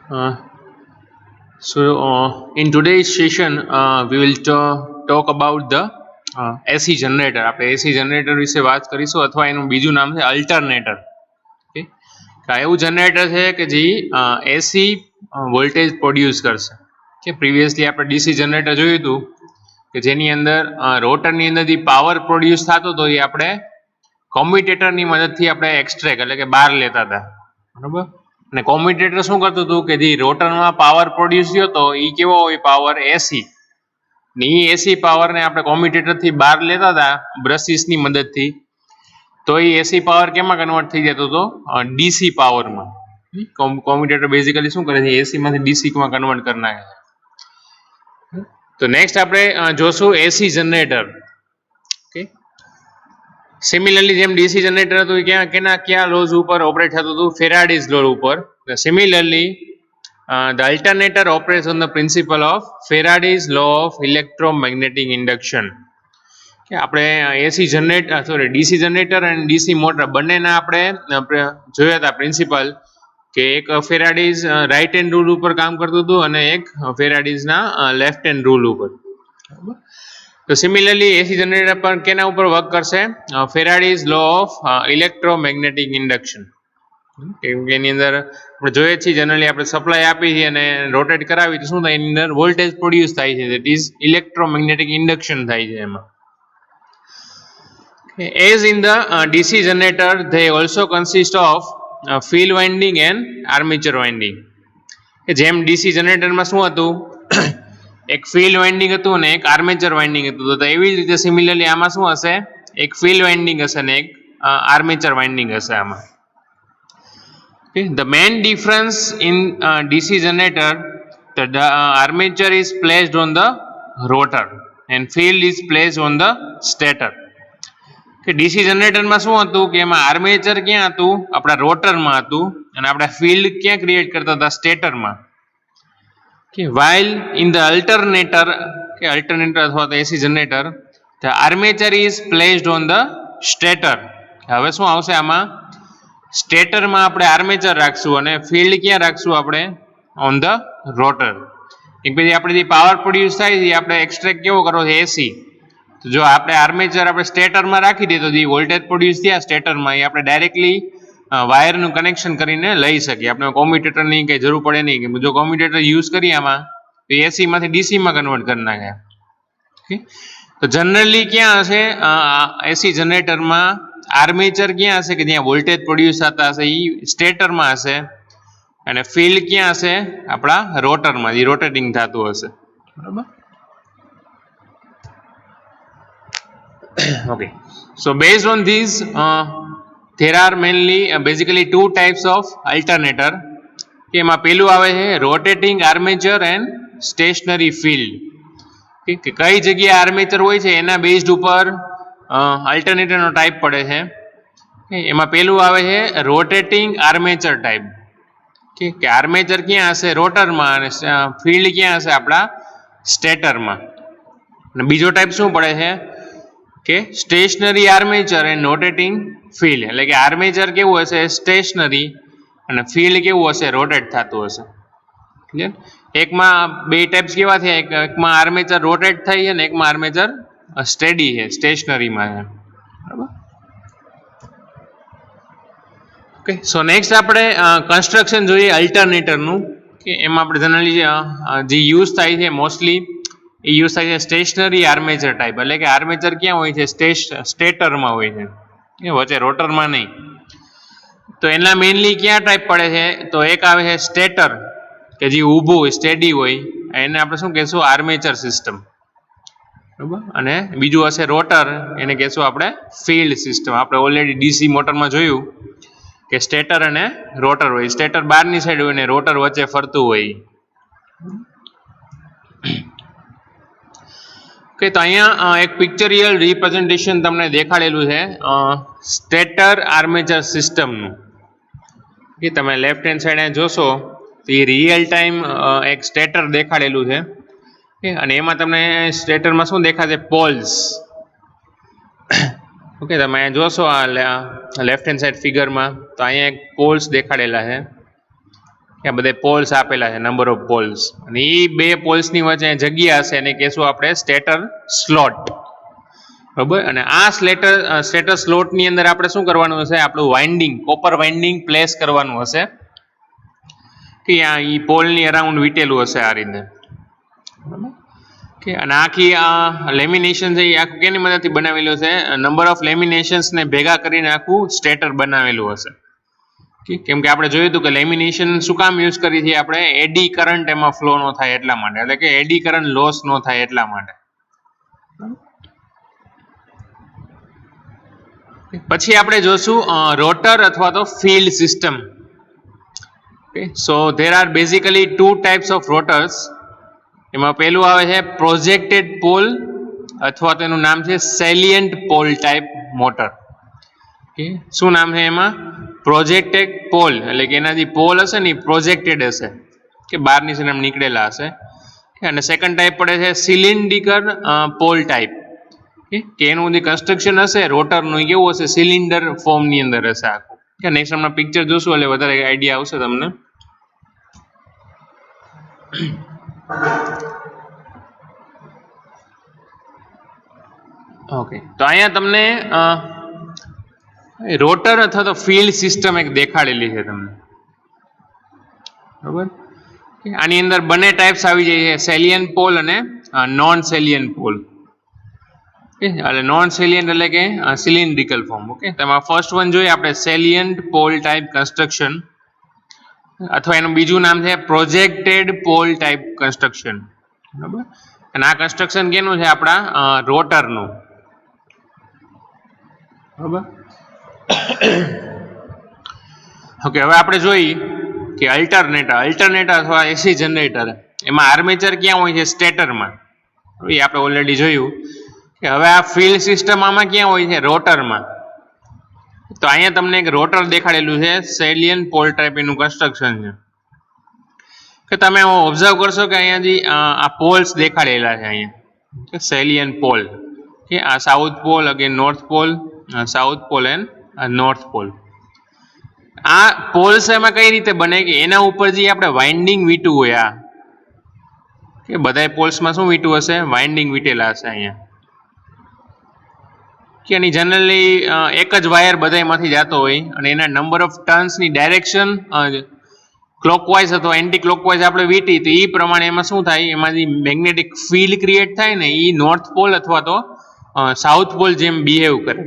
Uh, in today's session, we will talk about the AC generator. આપણે AC generator વિશે વાત કરીશું અથવા એનું બીજું નામ છે અલ્ટરનેટર. ઓકે, આ એવું જનરેટર છે કે જે AC વોલ્ટેજ પ્રોડ્યુસ કરશે. કે પ્રીવિયસલી આપણે DC જનરેટર જોયું હતું કે જેની અંદર રોટરની અંદરથી પાવર પ્રોડ્યુસ થતો હતો એ આપણે કોમ્યુટેટરની મદદથી આપણે એક્સ્ટ્રેક્ટ એટલે કે બહાર લેતા હતા, બરાબર. અને કોમ્યુટેટર શું કરતું હતું કે જે રોટરમાં પાવર પ્રોડ્યુસ થયો હતો એ કેવો હોય પાવર એસી ને એ એસી પાવરને આપણે કોમ્યુટેટરથી બહાર લેતા હતા બ્રશિસની મદદથી, તો એ એસી પાવર કેમાં કન્વર્ટ થઈ જતો હતો ડીસી પાવરમાં. કોમ્યુટેટર બેઝિકલી શું કરે છે એસીમાંથી ડીસીમાં કન્વર્ટ કરી નાખે છે. તો નેક્સ્ટ આપણે જોશું એસી જનરેટર. ઓકે, સિમિલરલી જેમ ડીસી જનરેટર હતું ક્યાં લોઝ ઉપર ઓપરેટ થતું હતું, ફેરાડેઝ લો ઉપર. Similarly the alternator operates on the principle of Faraday's law of electromagnetic induction. કે આપણે એસી જનરેટર ડીસી જનરેટર અને ડીસી મોટર બંનેના આપણે જોયા હતા પ્રિન્સિપલ કે એક ફેરાડેઝ રાઇટ હેન્ડ રૂલ ઉપર કામ કરતું હતું અને એક ફેરાડેઝના લેફ્ટ હેન્ડ રૂલ ઉપર. તો સિમિલરલી એસી જનરેટર પર કેના ઉપર વર્ક કરશે, Faraday's law of electromagnetic induction. કેમ કે એની અંદર આપણે જોઈએ છીએ જનરલી આપણે સપ્લાય આપી છીએ અને રોટેટ કરાવી તો શું થાય એની અંદર વોલ્ટેજ પ્રોડ્યુસ થાય છે, દેટ ઇઝ ઇલેક્ટ્રોમેગ્નેટિક ઇન્ડક્શન થાય છે એમાં. As in the DC generator, they also consist of field winding and armature winding. જેમ ડીસી જનરેટરમાં શું હતું એક ફિલ્ડ વાઇન્ડિંગ હતું અને એક આર્મેચર વાઇન્ડિંગ હતું, તો એવી જ રીતે સિમિલરલી આમાં શું હશે, એક ફિલ્ડ વાઇન્ડિંગ હશે અને એક આર્મેચર વાઇન્ડિંગ હશે આમાં. Okay, the main difference in DC generator, the armature is placed on the rotor and field is placed on the stator. કે ડીસી જનરેટરમાં શું હતું કે એમાં આર્મેચર ક્યાં હતું, આપણા રોટરમાં હતું અને આપણે ફિલ્ડ ક્યાં ક્રિએટ કરતા હતા, સ્ટેટરમાં. કે while in the alternator અથવા તો એસી generator, the armature is placed on the stator. હવે શું આવશે આમાં, સ્ટેટરમાં આપણે આર્મેચર રાખશું અને ફિલ્ડ ક્યાં રાખશું આપણે, ઓન ધ રોટર. એક પછી આપણે જે પાવર પ્રોડ્યુસ થાય છે આપણે એક્સ્ટ્રેક્ટ કેવો કરવો છે એસી, તો જો આપણે આર્મેચર આપણે સ્ટેટરમાં રાખી દઈએ તો જે વોલ્ટેજ પ્રોડ્યુસ થયા સ્ટેટરમાં એ આપણે ડાયરેક્ટલી વાયરનું કનેક્શન કરીને લઈ શકીએ, આપણે કોમ્યુટેટરની કંઈ જરૂર પડે નહીં. કે જો કોમ્યુટેટર યુઝ કરીએ આમાં તો એસીમાંથી ડીસીમાં કન્વર્ટ કરી નાખે. ઓકે, તો જનરલી ક્યાં હશે એસી જનરેટરમાં આર્મેચર ક્યાં હશે કે જ્યાં વોલ્ટેજ પ્રોડ્યુસ થતા હશે એ સ્ટેટરમાં હશે અને ફિલ્ડ ક્યાં હશે આપણા રોટરમાં જે રોટેટિંગ થતું હશે, બરાબર. Okay, so based on these there are mainly basically two types of alternator. કે એમાં પેલું આવે છે rotating armature and stationary field. કે કઈ જગ્યાએ આર્મેચર હોય છે એના બેઝડ ઉપર અલ્ટરનેટરનો ટાઈપ પડે છે. એમાં પેલું આવે છે રોટેટિંગ આર્મેચર ટાઈપ. કે આર્મેચર ક્યાં હશે, રોટરમાં, અને ફિલ્ડ ક્યાં હશે આપણા સ્ટેટરમાં. અને બીજો ટાઈપ શું પડે છે કે stationary armature and rotating field. એટલે કે આર્મેચર કેવું હશે સ્ટેશનરી અને ફિલ્ડ કેવું હશે રોટેટ થતું હશે. ક્લિયર? એકમાં બે ટાઈપ્સ કેવા થયા, એકમાં આર્મેચર રોટેટ થઈ છે અને એકમાં આર્મેચર સ્ટેડી છે, સ્ટેશનરીમાં છે, બરાબર. ઓકે, સો નેક્સ્ટ આપણે કન્સ્ટ્રક્શન જોઈએ અલ્ટરનેટરનું. કે એમાં આપણે જનરલી જે યુઝ થાય છે મોસ્ટલી એ યુઝ થાય છે સ્ટેશનરી આર્મેચર ટાઈપ. એટલે કે આર્મેચર ક્યાં હોય છે, સ્ટેટરમાં હોય છે, વચ્ચે રોટરમાં નહીં. તો એના મેઇનલી ક્યાં ટાઈપ પડે છે, તો એક આવે છે સ્ટેટર કે જે ઊભું હોય સ્ટેડી હોય, એને આપણે શું કહેશું આર્મેચર સિસ્ટમ, બરાબર. અને બીજું હશે રોટર, એને કહેશું આપણે ફિલ્ડ સિસ્ટમ. આપણે ઓલરેડી ડીસી મોટરમાં જોયું કે સ્ટેટર અને રોટર હોય, સ્ટેટર બહારની સાઈડ હોય ને રોટર વચ્ચે ફરતું હોય. ઓકે, તો અહીંયા એક પિક્ચરિયલ રિપ્રેઝન્ટેશન તમને દેખાડેલું છે સ્ટેટર આર્મેચર સિસ્ટમનું. કે તમે લેફ્ટ હેન્ડ સાઈડ જોશો તો એ રિયલ ટાઈમ એક સ્ટેટર દેખાડેલું છે. અને એમાં તમને સ્ટેટરમાં શું દેખાશે, પોલ્સ. ઓકે, તમે અહીંયા જોશો આ લેફ્ટ હેન્ડ સાઈડ ફિગરમાં તો અહીંયા એક પોલ્સ દેખાડેલા છે. કે આ બધા પોલ્સ આપેલા છે, નંબર ઓફ પોલ્સ, અને એ બે પોલ્સની વચ્ચે જગ્યા હશે એને કહેશું આપણે સ્ટેટર સ્લોટ. બરાબર. અને આ સ્ટેટર સ્લોટની અંદર આપણે શું કરવાનું હશે, આપણું વાઇન્ડિંગ, કોપર વાઇન્ડિંગ પ્લેસ કરવાનું હશે કે આ ઈ પોલની અરાઉન્ડ વીટેલું હશે આ રીતે. બરાબર. કે અને આખી આ લેમિનેશન છે એ આખું કેની મદદથી બનાવેલું છે, નંબર ઓફ લેમિનેશન્સને ભેગા કરીને આખું સ્ટેટર બનાવેલું હશે. કેમ કે આપણે જોયું હતું કે લેમિનેશન શું કામ યુઝ કરી છે આપણે, એડી કરંટ એમાં ફ્લો ન થાય એટલા માટે, એટલે કે એડી કરંટ લોસ ન થાય એટલા માટે. પછી આપણે જોશું રોટર અથવા તો field system. So there are basically two types of rotors. એમાં પહેલું આવે છે પ્રોજેક્ટેડ પોલ અથવા તો એનું નામ છે સેલિયન્ટ પોલ ટાઈપ મોટર. શું નામ છે એમાં? પ્રોજેક્ટેડ પોલ, એટલે કે એના જે પોલ હશે ને એ પ્રોજેક્ટેડ હશે, કે બહારની સાઈડ આમ નીકળેલા હશે. અને સેકન્ડ ટાઈપ પડે છે સિલિન્ડિકલ પોલ ટાઈપ, કે એનું જે કન્સ્ટ્રક્શન હશે રોટરનું કેવું હશે, સિલિન્ડર ફોર્મની અંદર હશે આખું. કે નેક્સ્ટ હમણાં પિક્ચર જોશું એટલે વધારે આઈડિયા આવશે તમને. ઓકે, તો અહીંયા તમને રોટર અથવા તો ફીલ્ડ સિસ્ટમ એક દેખાડેલી છે તમને. બરાબર. આની અંદર બંને ટાઈપ્સ આવી જાય છે, સેલિયન્ટ પોલ અને નોન સેલિયન્ટ પોલ. એટલે નોન સેલિયન્ટ એટલે કે સિલિન્ડ્રિકલ ફોર્મ. ઓકે, તેમાં ફર્સ્ટ વન જોઈએ આપણે સેલિયન્ટ પોલ ટાઈપ કન્સ્ટ્રક્શન, અથવા એનું બીજું નામ છે પ્રોજેક્ટેડ પોલ ટાઈપ કન્સ્ટ્રક્શન. બરાબર. અને આ કન્સ્ટ્રક્શન કેનું છે, આપણા રોટરનું. બરાબર. ઓકે, હવે આપણે જોઈએ કે અલ્ટરનેટર અથવા એસી જનરેટર, એમાં આર્મેચર ક્યાં હોય છે, સ્ટેટરમાં. એ આપણે ઓલરેડી જોયું. કે હવે આ ફીલ્ડ સિસ્ટમ આમાં ક્યાં હોય છે, રોટરમાં. તો અહીંયા તમને એક રોટર દેખાડેલું છે, સેલિયન્ટ પોલ ટાઈપ એનું કન્સ્ટ્રક્શન છે. કે તમે ઓબ્ઝર્વ કરશો કે અહીંયાથી આ પોલ્સ દેખાડેલા છે અહીંયા, સેલિયન્ટ પોલ, કે આ south pole, again north pole, south pole and north pole. આ પોલ્સ એમાં કઈ રીતે બને કે એના ઉપર જે આપણે વાઇન્ડિંગ વીટું હોય, આ કે બધા પોલ્સમાં શું વીટું હશે, વાઇન્ડિંગ વીટેલા હશે અહીંયા. કે એની જનરલી એક જ વાયર બધામાંથી જતો હોય, અને એના નંબર ઓફ ટર્ન્સની ડાયરેક્શન ક્લોકવાઇઝ અથવા એન્ટી ક્લોકવાઇઝ આપણે વીટી, તો એ પ્રમાણે એમાં શું થાય, એમાંથી મેગ્નેટિક ફિલ્ડ ક્રિએટ થાય ને એ નોર્થ પોલ અથવા તો સાઉથ પોલ જેમ બિહેવ કરે.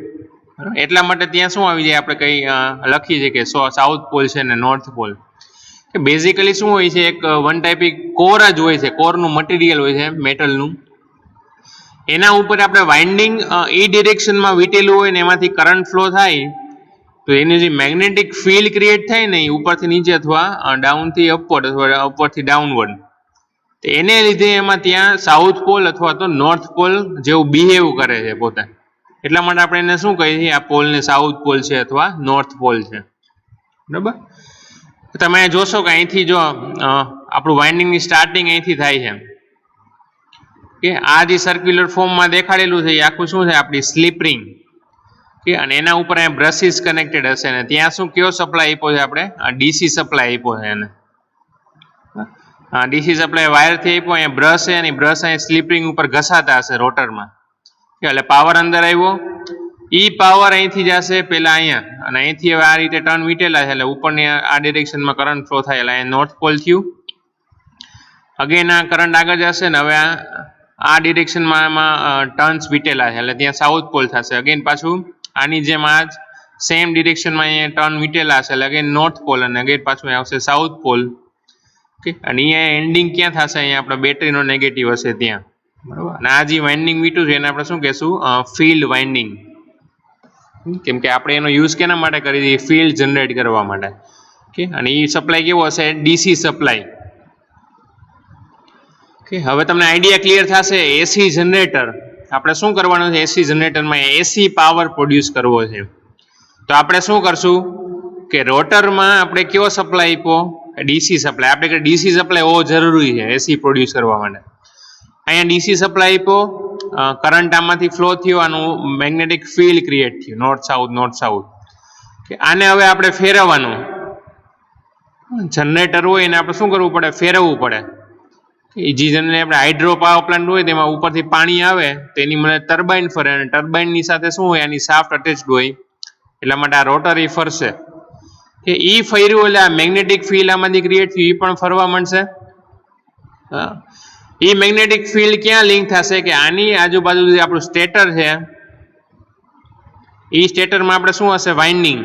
એટલા માટે ત્યાં શું આવી જાય, આપણે કઈ લખીએ છીએ કે સાઉથ પોલ છે ને નોર્થ પોલ. કે બેઝિકલી શું હોય છે, એક વન ટાઈપ કોર જ હોય છે, કોરનું મટીરિયલ હોય છે મેટલનું. એના ઉપર આપણે વાઇન્ડિંગ એ ડિરેક્શનમાં વીટેલું હોય ને એમાંથી કરંટ ફ્લો થાય, તો એની જે મેગ્નેટિક ફિલ્ડ ક્રિએટ થાય ને એ ઉપરથી નીચે અથવા ડાઉનથી અપવર્ડ અથવા અપવર્ડથી ડાઉનવર્ડ, તો એને લીધે એમાં ત્યાં સાઉથ પોલ અથવા તો નોર્થ પોલ જેવું બિહેવ કરે છે પોતે. એટલા માટે આપણે એને શું કહીએ છીએ, આ પોલને સાઉથ પોલ છે અથવા નોર્થ પોલ છે. બરાબર. તમે જોશો કે અહીંથી જો આપણું વાઇન્ડિંગની સ્ટાર્ટિંગ અહીંથી થાય છે, કે આ જે સર્ક્યુલર ફોર્મમાં દેખાડેલું છે એ આખું શું છે, આપણી સ્લીપ રિંગ. કે અને એના ઉપર અહીંયા બ્રશિસ કનેક્ટેડ હશે, ને ત્યાં શું કયો સપ્લાય આપ્યો છે, આપણે ડીસી સપ્લાય આપ્યો છે એને. ડીસી સપ્લાય વાયરથી આપ્યો, અહીંયા બ્રશ છે, અને બ્રશ અહીંયા સ્લીપ રિંગ ઉપર ઘસાતા હશે રોટરમાં. એટલે પાવર અંદર આવ્યો, ઈ પાવર અહીંથી જશે પેલા અહીંયા, અને અહીંથી હવે આ રીતે ટર્ન વીટેલા છે, એટલે ઉપરની આ ડિરેક્શનમાં કરંટ ફ્લો થાય, એટલે અહીંયા નોર્થ પોલ થયું. અગેન આ કરંટ આગળ જશે ને હવે આ ડિરેક્શનમાં એમાં ટર્ન્સ વીટેલા છે, એટલે ત્યાં સાઉથ પોલ થશે. અગેન પાછું આની જેમ આ જ સેમ ડિરેક્શનમાં અહીંયા ટર્ન વીટેલા છે, એટલે અગેન નોર્થ પોલ, અને અગેન પાછું આવશે સાઉથ પોલ. ઓકે, અને અહીંયા એન્ડિંગ ક્યાં થશે, અહીંયા આપણે બેટરીનો નેગેટિવ હશે ત્યાં. બરાબર. અને આ જે વાઇન્ડિંગ વીટું છે એને આપણે શું કહેશું, ફિલ્ડ વાઇન્ડિંગ. કેમ કે આપણે એનો યુઝ કેના માટે કરી દઈએ, ફિલ્ડ જનરેટ કરવા માટે. ઓકે, અને એ સપ્લાય કેવો હશે, ડીસી સપ્લાય. ઓકે, હવે તમને આઈડિયા ક્લિયર થશે. એસી જનરેટર આપણે શું કરવાનું છે, એસી જનરેટરમાં એસી પાવર પ્રોડ્યુસ કરવો છે. તો આપણે શું કરશું કે રોટરમાં આપણે કયો સપ્લાય આપ્યો, ડીસી સપ્લાય. આપણે ડીસી સપ્લાય હોવો જરૂરી છે એસી પ્રોડ્યુસ કરવા માટે. અહીંયા ડીસી સપ્લાય આપ્યો, કરંટ આમાંથી ફ્લો થયો, આનું મેગ્નેટિક ફિલ્ડ ક્રિએટ થયું નોર્થ સાઉથ. આને હવે આપણે ફેરવવાનું. જનરેટર હોય એને આપણે શું કરવું પડે? ફેરવવું પડે. એ જે આપણે હાઇડ્રો પાવર પ્લાન્ટ હોય તેમાં ઉપરથી પાણી આવે તેની મને ટર્બાઇન ફરે, અને ટર્બાઇનની સાથે શું હોય? આની શાફ્ટ અટેચ્ડ હોય, એટલા માટે આ રોટરી ફરશે. કે ઈ ફર્યું એટલે આ મેગ્નેટિક ફિલ્ડ આમાંથી ક્રિએટ થયું, એ પણ ફરવા માંડશે. એ મેગ્નેટિક ફિલ્ડ ક્યાં લિંક થશે? કે આની આજુબાજુ જે આપણું સ્ટેટર છે, એ સ્ટેટરમાં આપણે શું હશે? વાઇન્ડિંગ.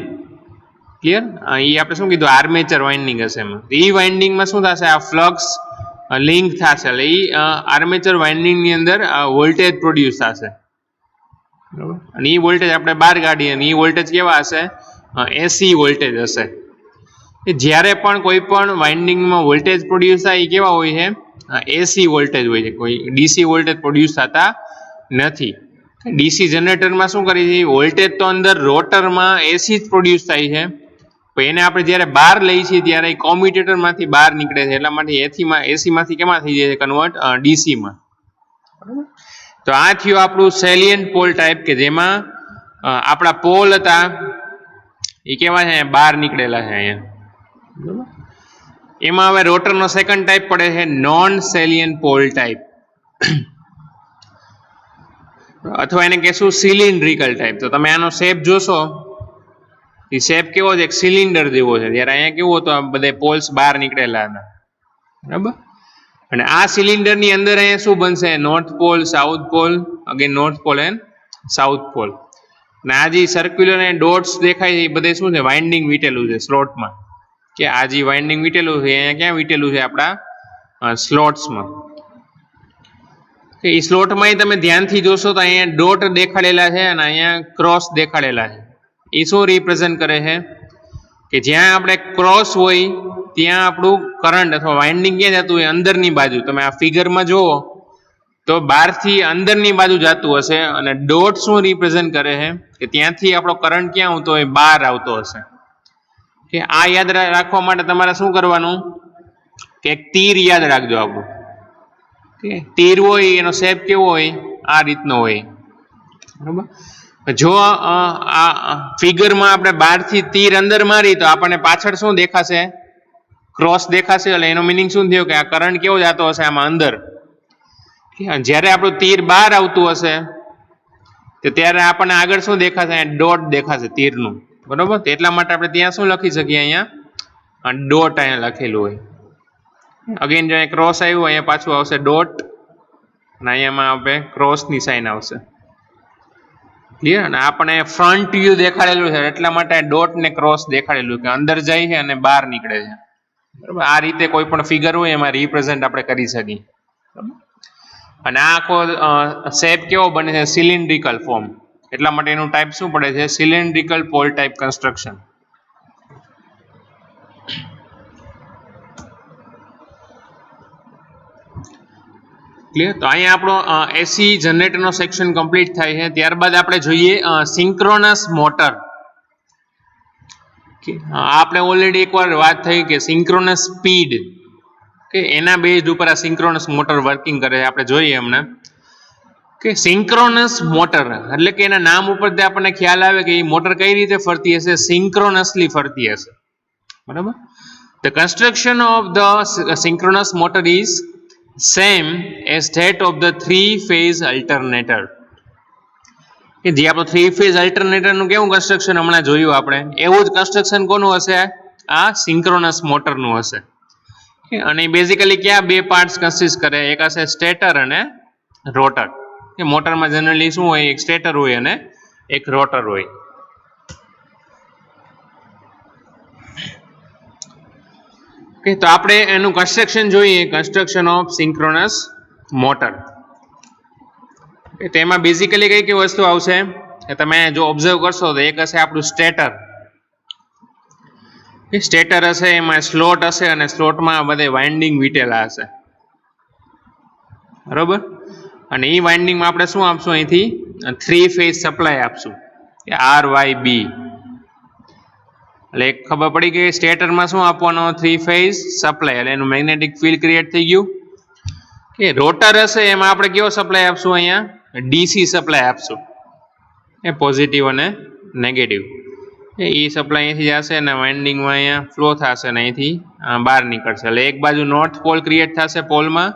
ક્લિયર? એ આપણે શું કીધું? આર્મેચર વાઇન્ડિંગ હશે એમાં. એ વાઇન્ડિંગમાં શું થશે? આ ફ્લક્સ લિંક થશે, એટલે એ આર્મેચર વાઇન્ડિંગની અંદર વોલ્ટેજ પ્રોડ્યુસ થશે. બરાબર? અને એ વોલ્ટેજ આપણે બહાર કાઢીએ, અને એ વોલ્ટેજ કેવા હશે? એસી વોલ્ટેજ હશે. જ્યારે પણ કોઈ પણ વાઇન્ડિંગમાં વોલ્ટેજ પ્રોડ્યુસ થાય એ કેવા હોય છે? એસી વોલ્ટેજ હોય છે. કોઈ ડીસી વોલ્ટેજ પ્રોડ્યુસ થતા નથી. ડીસી જનરેટરમાં શું કરીએ છીએ? વોલ્ટેજ તો અંદર રોટરમાં એસી જ પ્રોડ્યુસ થાય છે, પણ એને આપણે જ્યારે બહાર લઈએ છીએ ત્યારે એ કોમ્યુટેટરમાંથી બહાર નીકળે છે, એટલા માટે એસીમાંથી કેમાં થઈ જાય છે? કન્વર્ટ ડીસીમાં. બરાબર? તો આ થયું આપણું સેલિયન્ટ પોલ ટાઈપ, કે જેમાં આપણા પોલ હતા એ કેવા છે? બહાર નીકળેલા છે અહીંયા. બરાબર? એમાં હવે રોટરનો સેકન્ડ ટાઈપ પડે છે નોન સેલિયન્ટ પોલ ટાઈપ, અથવા એને કહેશું સિલિન્ડ્રિકલ ટાઈપ. તો તમે આનો શેપ જોશો, એ શેપ કેવો છે? એક સિલિન્ડર જેવો છે. જ્યારે અહીંયા કેવું હતું? આ બધા પોલ્સ બહાર નીકળેલા હતા. બરાબર? અને આ સિલિન્ડરની અંદર અહીંયા શું બનશે? North pole, south pole, again north pole and south pole. અને આ જે સર્ક્યુલર અને ડોટ્સ દેખાય છે એ બધે શું છે? વાઇન્ડિંગ વીટેલું છે સ્લોટમાં. કે આ જે વાઇન્ડિંગ વીટેલું છે અહીંયા ક્યાં વીટેલું છે? આપણા સ્લોટ્સમાં. એ સ્લોટમાં તમે ધ્યાનથી જોશો તો અહીંયા ડોટ દેખાડેલા છે અને અહીંયા ક્રોસ દેખાડેલા છે. એ શું રિપ્રેઝન્ટ કરે છે? કે જ્યાં આપણે ક્રોસ હોય ત્યાં આપણું કરંટ અથવા વાઇન્ડિંગ ક્યાં જતું હોય? અંદરની બાજુ. તમે આ ફિગરમાં જુઓ તો બહારથી અંદરની બાજુ જતું હશે, અને ડોટ શું રિપ્રેઝન્ટ કરે છે? કે ત્યાંથી આપણો કરંટ ક્યાં આવતો હોય? બહાર આવતો હશે. કે આ યાદ રાખવા માટે તમારે શું કરવાનું? કે એક તીર યાદ રાખજો આપણું. તીર હોય એનો શેપ કેવો હોય? આ રીતનો હોય. બરાબર? જો આ ફિગરમાં આપણે બહારથી તીર અંદર મારી તો આપણને પાછળ શું દેખાશે? ક્રોસ દેખાશે. એટલે એનો મિનિંગ શું થયો? કે આ કરંટ કેવો જતો હશે? આમાં અંદર. જ્યારે આપણું તીર બહાર આવતું હશે તો ત્યારે આપણને આગળ શું દેખાશે? ડોટ દેખાશે તીરનું. બરોબર? તો એટલા માટે આપણે ત્યાં શું લખી શકીએ? અહીંયા ડોટ અહીંયા લખેલું હોય. અગેન જો ક્રોસ આવ્યું, અહીંયા પાછું આવશે ડોટ, અને અહીંયામાં આપણે ક્રોસની સાઇન આવશે. ક્લિયર? અને આપણે ફ્રન્ટ વ્યૂ દેખાડેલું છે એટલા માટે ડોટ ને ક્રોસ દેખાડેલું, કે અંદર જાય છે અને બહાર નીકળે છે. બરાબર? આ રીતે કોઈ પણ ફિગર હોય એમાં રિપ્રેઝન્ટ આપણે કરી શકીએ. અને આ આખો શેપ કેવો બને છે? Cylindrical form. એટલા માટે એનું ટાઈપ શું પડે છે? Cylindrical pole type construction. Clear? તો અહીંયા આપણો એસી જનરેટરનો સેક્શન કમ્પ્લીટ થાય છે. ત્યારબાદ આપણે જોઈએ સિંક્રોનસ મોટર. આપણે ઓલરેડી એકવાર વાત થઈ કે સિંક્રોનસ સ્પીડ, કે એના બેઝ ઉપર આ સિંક્રોનસ મોટર વર્કિંગ કરે છે. આપણે જોઈએ હમણાં કે સિંક્રોનસ મોટર એટલે કે એના નામ ઉપરથી આપણને ખ્યાલ આવે કે એ મોટર કઈ રીતે ફરતી હશે? સિંક્રોનસલી ફરતી હશે. બરાબર? The construction of the synchronous motor is same as that of the three-phase alternator. કે જે આપણું થ્રી ફેઝ અલ્ટરનેટરનું કેવું કન્સ્ટ્રક્શન હમણાં જોયું આપણે, એવું જ કન્સ્ટ્રક્શન કોનું હશે? આ સિંક્રોનસ મોટરનું હશે. અને બેઝિકલી ક્યાં બે પાર્ટ્સ કન્સિસ્ટ કરે? એક હશે સ્ટેટર અને રોટર. કે મોટરમાં જનરલી શું હોય? એક સ્ટેટર હોય અને એક રોટર હોય. કે તો આપણે એનું કન્સ્ટ્રક્શન જોઈએ, કન્સ્ટ્રક્શન ઓફ સિંક્રોનસ મોટર. તેમાં બેઝિકલી કઈ કઈ વસ્તુ આવશે? તમે જો ઓબ્ઝર્વ કરશો તો એક હશે આપણું સ્ટેટર. સ્ટેટર હશે, એમાં સ્લોટ હશે, અને સ્લોટમાં બધે વાઇન્ડિંગ વીટેલા હશે. બરોબર? અને એ વાઇન્ડિંગમાં આપણે શું આપશું? અહીંથી થ્રી ફેઝ સપ્લાય આપશું, RYB. એટલે એક ખબર પડી કે સ્ટેટરમાં શું આપવાનો? Three phase supply. એટલે એનું મેગ્નેટિક ફિલ્ડ ક્રિએટ થઈ ગયું. કે રોટર હશે એમાં આપણે કેવો સપ્લાય આપશું? અહીંયા DC સપ્લાય આપશું, એ પોઝિટિવ અને નેગેટિવ. એ સપ્લાય અહીંથી જશે અને વાઇન્ડિંગમાં અહીંયા ફ્લો થશે અને અહીંથી બહાર નીકળશે. એટલે એક બાજુ નોર્થ પોલ ક્રિએટ થશે પોલમાં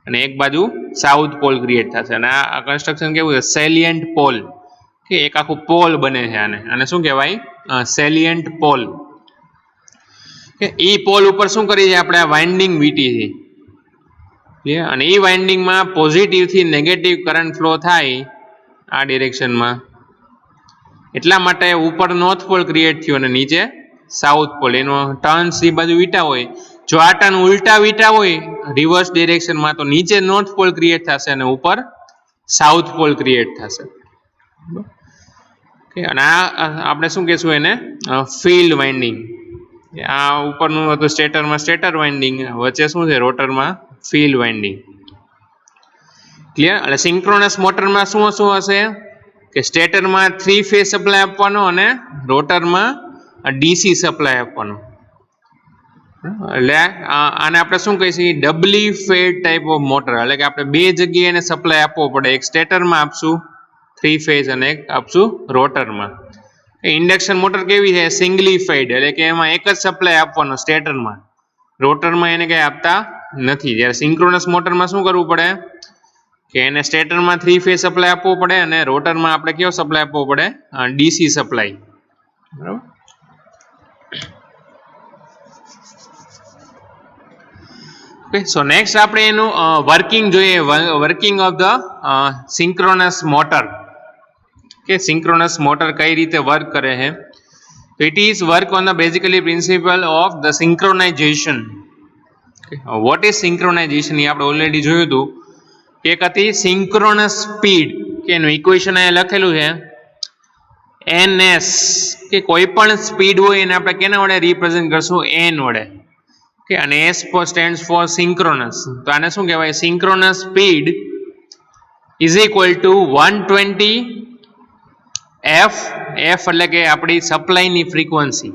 અને એક બાજુ સાઉથ પોલ ક્રિએટ થશે. અને આ કન્સ્ટ્રક્શન કેવું છે? સેલિયન્ટ પોલ, કે એક આખું પોલ બને છે આને શું કહેવાય? સેલિયન્ટ પોલ. કે એ પોલ ઉપર શું કરીએ છીએ આપણે? વાઇન્ડિંગ વીટી છે અને એ વાઇન્ડિંગમાં પોઝિટિવ થી નેગેટિવ કરંટ ફ્લો થાય આ ડિરેક્શનમાં. એટલા માટે ઉપર નોર્થ પોલ ક્રિએટ થયું અને નીચે સાઉથ પોલ. એનો ટર્ન્સ એ બાજુ વીટા હોય. જો આ ટર્ન ઉલટા વીટા હોય રિવર્સ ડિરેક્શનમાં તો નીચે નોર્થ પોલ ક્રિએટ થશે અને ઉપર સાઉથ પોલ ક્રિએટ થશે. અને આ આપણે શું કહેશું એને? Field winding. આ ઉપરનું હતું સ્ટેટરમાં સ્ટેટર વાઇન્ડિંગ, વચ્ચે શું છે? રોટરમાં ફિલ્ડ વાઇન્ડિંગ. ક્લિયર? એટલે સિંક્રોનસ મોટરમાં શું હશે? કે સ્ટેટરમાં 3 ફેઝ સપ્લાય આપવાનો અને રોટરમાં ડીસી સપ્લાય આપવાનો. એટલે આને આપણે શું કહીશું? ડબલી ફેડ ટાઈપ ઓફ મોટર. એટલે કે આપણે બે જગ્યાએ એને સપ્લાય આપવો પડે. એક સ્ટેટરમાં આપશું 3 ફેઝ અને એક આપશું રોટરમાં. ઇન્ડક્શન મોટર કેવી છે? સિંગલી ફેડ, એટલે કે એમાં એક જ સપ્લાય આપવાનો સ્ટેટરમાં. રોટરમાં એને કંઈ આપતા નથી. જ્યારે સિંક્રોનસ મોટરમાં શું કરવું પડે? કે એને સ્ટેટરમાં 3 ફેઝ સપ્લાય આપવો પડે અને રોટરમાં આપણે કયો સપ્લાય આપવો પડે? DC supply. બરાબર. ઓકે, સો નેક્સ્ટ આપણે એનું વર્કિંગ જોઈએ. Working of the synchronous motor. કે સિંક્રોનસ મોટર કઈ રીતે વર્ક કરે છે? તો it is work on the basically principle of the synchronization. What is synchronization? એ આપણે ઓલરેડી જોયું હતું. એક હતી સિંક્રોનસ સ્પીડ, કે એનું ઇક્વેશન અહીંયા લખેલું છે NS, કે કોઈ પણ સ્પીડ હોય એને આપણે કેના વડે રિપ્રેઝન્ટ કરશું? N વડે. કે અને S સ્ટેન્ડ્સ ફોર સિંક્રોનસ. તો આને શું કહેવાય? Synchronous speed is equal two 120 F. F એટલે કે આપણી સપ્લાયની ફ્રીક્વન્સી,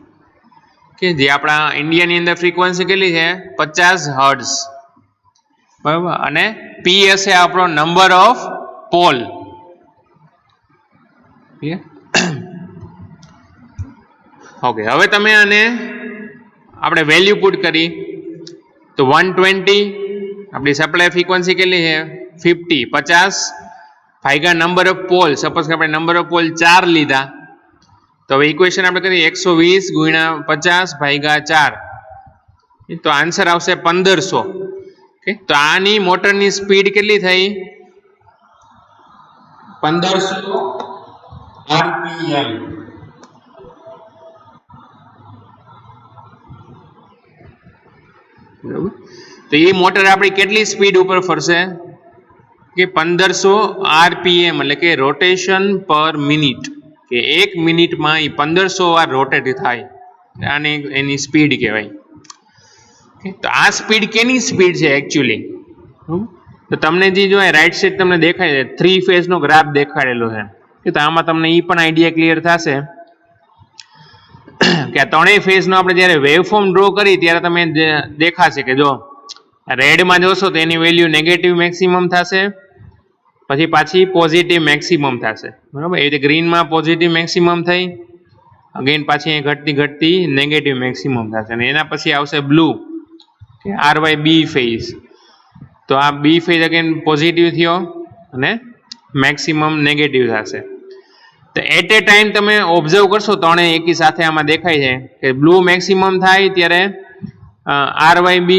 કે જે આપણા ઇન્ડિયાની અંદર ફ્રીક્વન્સી કેટલી છે? 50 હર્ટ્ઝ. બરાબર. અને P હશે આપણો નંબર ઓફ પોલ. ઓકે, હવે તમે આને આપણે વેલ્યુ પુટ કરી તો 120 આપણી સપ્લાય ફ્રીક્વન્સી કેટલી છે? 50. 50 ભાગ્યા નંબર ઓફ પોલ. સપોઝ કે આપણે નંબર ઓફ પોલ 4 લીધા, તો હવે ઇક્વેશન આપણે કરીએ 120 ગુણ્યા 50 ભાગ્યા 4, તો આન્સર આવશે 1500. ઓકે, તો આની મોટરની સ્પીડ કેટલી થઈ? 1500 RPM. બરાબર. તો એ મોટર આપણી કેટલી સ્પીડ ઉપર ફરશે? કે 1500 RPM, એટલે કે રોટેશન પર મિનિટ. કે એક મિનિટમાં એ 1500 વાર રોટેટ થાય. આને એની સ્પીડ કહેવાય. તો આ સ્પીડ કેની સ્પીડ છે એકચ્યુઅલી? તો તમને જે જો રાઈટ સાઈડ તમને દેખાય છે 3 ફેઝનો ગ્રાફ દેખાડેલો છે. કે તો આમાં તમને એ પણ આઈડિયા ક્લિયર થશે કે આ ત્રણેય ફેઝનો આપણે જ્યારે વેવફોર્મ ડ્રો કરી ત્યારે તમે દેખાશે કે જો રેડમાં જોશો તો એની વેલ્યુ નેગેટિવ મેક્સિમમ થશે, પછી પાછી પોઝિટિવ મેક્સિમમ થશે. બરાબર. એ રીતે ગ્રીનમાં પોઝિટિવ મેક્સિમમ થઈ, અગેન પાછી ઘટતી ઘટતી નેગેટિવ મેક્સિમમ થશે. અને એના પછી આવશે બ્લુ, કે RYB ફેઝ. તો આ બી ફેઝ અગેન પોઝિટિવ થયો અને મેક્સિમમ નેગેટિવ થશે. તો એટ એ ટાઈમ તમે ઓબ્ઝર્વ કરશો ત્રણેય એકી સાથે આમાં દેખાય છે કે બ્લુ મેક્સિમમ થાય ત્યારે RYB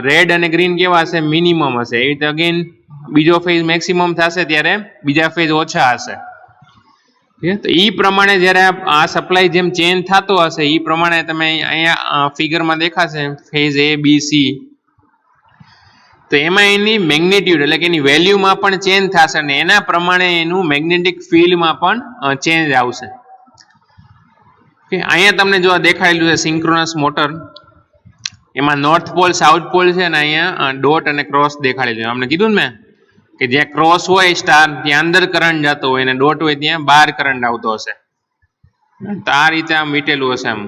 રેડ અને ગ્રીન કેવા હશે? મિનિમમ હશે. એ રીતે અગેન બીજો ફેઝ મેક્સિમમ થશે ત્યારે બીજા ફેઝ ઓછા હશે. તો એ પ્રમાણે જ્યારે આ સપ્લાય જેમ ચેન્જ થતો હશે એ પ્રમાણે તમે અહીંયા ફિગરમાં દેખાશે ફેઝ ABC. તો એમાં એની મેગ્નિટ્યુડ એટલે કે એની વેલ્યુમાં પણ ચેન્જ થશે અને એના પ્રમાણે એનું મેગ્નેટિક ફિલ્ડમાં પણ ચેન્જ આવશે. અહીંયા તમને જો દેખાયેલું છે સિંક્રોનસ મોટર, એમાં નોર્થ પોલ સાઉથ પોલ છે અને અહીંયા ડોટ અને ક્રોસ દેખાડેલું છે. આપણે કીધું ને મેં કે જ્યાં ક્રોસ હોય સ્ટાર ત્યાં અંદર કરંટ જતો હોય અને ડોટ હોય ત્યાં બહાર કરંટ આવતો હશે. તો આ રીતે આમ વીટેલું હશે આમ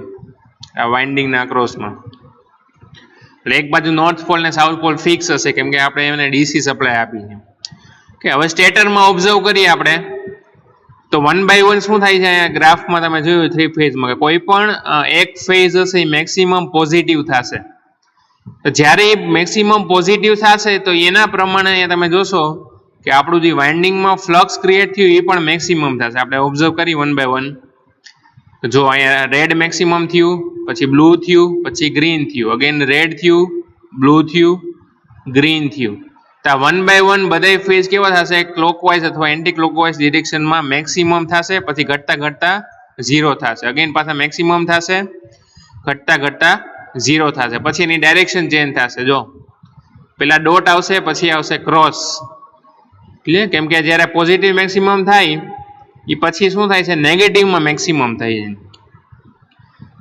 આ વાઇન્ડિંગના ક્રોસમાં. એટલે એક બાજુ નોર્થ પોલ ને સાઉથ પોલ ફિક્સ હશે કેમ કે આપણે એને ડીસી સપ્લાય આપી છે. કે હવે સ્ટેટરમાં ઓબ્ઝર્વ કરીએ આપણે તો 1 by 1 શું થાય છે અહીંયા ગ્રાફમાં તમે જોયું 3 ફેઝમાં કે કોઈ પણ એક ફેઝ હશે એ મેક્સિમમ પોઝિટિવ થશે. તો જ્યારે એ મેક્સિમમ પોઝિટિવ થશે તો એના પ્રમાણે અહીંયા તમે જોશો કે આપણું જે વાઇન્ડિંગમાં ફ્લક્સ ક્રિએટ થયું એ પણ મેક્સિમમ થશે. આપણે ઓબ્ઝર્વ કરી 1 by 1. જો અહીંયા રેડ મેક્સિમમ થયું, પછી બ્લુ થયું, પછી ગ્રીન થયું, અગેન રેડ થયું, બ્લુ થયું, ગ્રીન થયું. તો 1 by 1 બધા ફેઝ કેવા થશે? ક્લોકવાઇઝ અથવા એન્ટી ક્લોકવાઇઝ ડિરેક્શનમાં મેક્સિમમ થશે, પછી ઘટતા ઘટતા 0 થશે, અગેન પાછા મેક્સિમમ થશે, ઘટતા ઘટતા 0 થશે, પછી એની ડાયરેક્શન ચેન્જ થશે. જો પેલા ડોટ આવશે, પછી આવશે ક્રોસ. ક્લિયર? કેમ કે જ્યારે પોઝિટિવ મેક્સિમમ થાય એ પછી શું થાય છે? નેગેટિવમાં મેક્સિમમ થાય છે.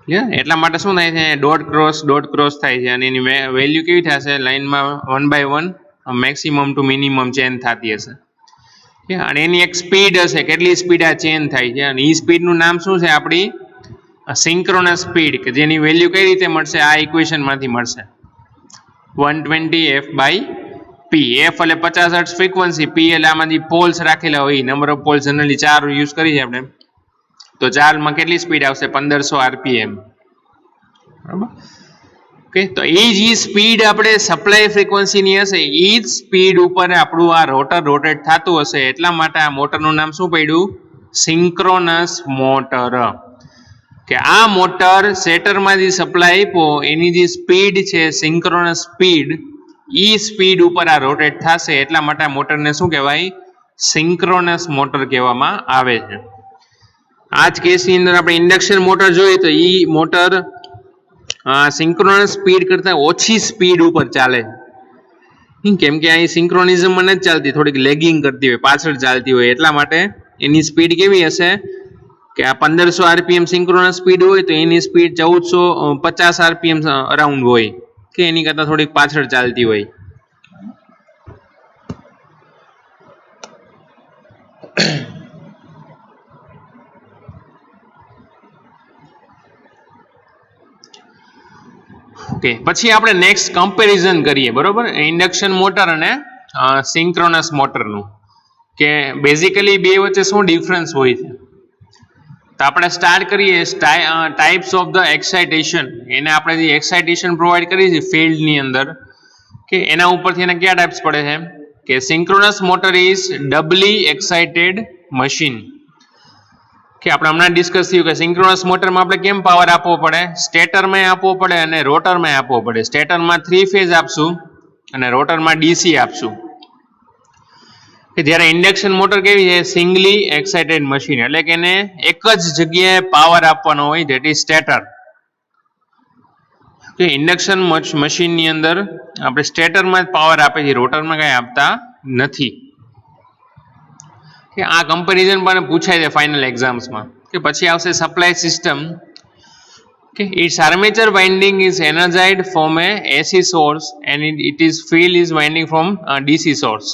ક્લિયર? એટલા માટે શું થાય છે? ડોટ ક્રોસ થાય છે અને એની વેલ્યુ કેવી થશે? લાઇનમાં 1 by 1 maximum to minimum change થતી હશે. અને એની એક સ્પીડ હશે, કેટલી સ્પીડ આ ચેન્જ થાય છે, અને એ સ્પીડનું નામ શું છે? આપણી સિંક્રોનસ સ્પીડ, કે જેની વેલ્યુ કઈ રીતે મળશે? આ ઇક્વેશનમાંથી મળશે, 120 f/p. f એટલે 50 હર્ટ્ઝ ફ્રીક્વન્સી, p એટલે આમાંથી પોલ્સ રાખેલા હોય, number of poles generally 4 use કરી છે આપણે. તો 4 માં કેટલી સ્પીડ આવશે? 1500 rpm. બરાબર? ઓકે, તો એ જ સ્પીડ આપણે સપ્લાય ફ્રીક્વન્સીની હશે, એ જ સ્પીડ ઉપર આપણું આ રોટર રોટેટ થતું હશે. એટલા માટે આ મોટરનું નામ શું પડ્યું? Synchronous motor. કે આ મોટર સેટરમાં જે સપ્લાય આપ્યો એની જે સ્પીડ છે સિંક્રોનસ સ્પીડ, એ સ્પીડ ઉપર આ રોટેટ થશે. એટલા માટે આ મોટરને શું કહેવાય? સિંક્રોનસ મોટર કહેવામાં આવે છે. આ જ કેસની અંદર આપણે ઇન્ડક્શન મોટર જોઈએ તો એ મોટર સિંક્રોનસ સ્પીડ કરતાં ઓછી સ્પીડ ઉપર ચાલે. કેમ કે અહીં સિંક્રોનિઝમમાં નથી ચાલતી, થોડીક લેગિંગ કરતી હોય, પાછળ ચાલતી હોય. એટલા માટે એની સ્પીડ કેવી હશે? કે આ 1500 rpm સિંક્રોનસ સ્પીડ હોય તો એની સ્પીડ 1450 rpm અરાઉન્ડ હોય, કે એની કરતાં થોડીક પાછળ ચાલતી હોય. ઓકે, પછી આપણે નેક્સ્ટ કમ્પેરિઝન કરીએ. બરોબર? ઇન્ડક્શન મોટર અને સિંક્રોનસ મોટરનું, કે બેઝિકલી બે વચ્ચે શું ડિફરન્સ હોય છે. તો આપણે સ્ટાર્ટ કરીએ ટાઈપ્સ ઓફ ધ એક્સાઇટેશન. એને આપણે જે એક્સાઇટેશન પ્રોવાઈડ કરીએ છીએ ફિલ્ડની અંદર, કે એના ઉપરથી એને કયા ટાઈપ્સ પડે છે? કે synchronous motor is doubly excited machine. કે આપણે હમણાં ડિસ્કસ થયું કે સિંક્રોનસ મોટરમાં આપણે કેમ પાવર આપવો પડે? સ્ટેટરમાં આપવો પડે અને રોટરમાં આપવો પડે. સ્ટેટરમાં 3 ફેઝ આપશું અને રોટરમાં ડીસી આપશું. કે જ્યારે ઇન્ડક્શન મોટર કેવી છે? સિંગલી એક્સાઇટેડ મશીન, એટલે કે એને એક જ જગ્યાએ પાવર આપવાનો હોય, ધેટ ઇઝ સ્ટેટર. કે ઇન્ડક્શન મશીનની અંદર આપણે સ્ટેટરમાં જ પાવર આપે છે, રોટરમાં કંઈ આપતા નથી. કે આ કમ્પેરિઝન પણ પૂછાય છે ફાઇનલ એક્ઝામ્સમાં. કે પછી આવશે સપ્લાય સિસ્ટમ. કે its armature winding is energised from a AC source and it is field is winding from DC source.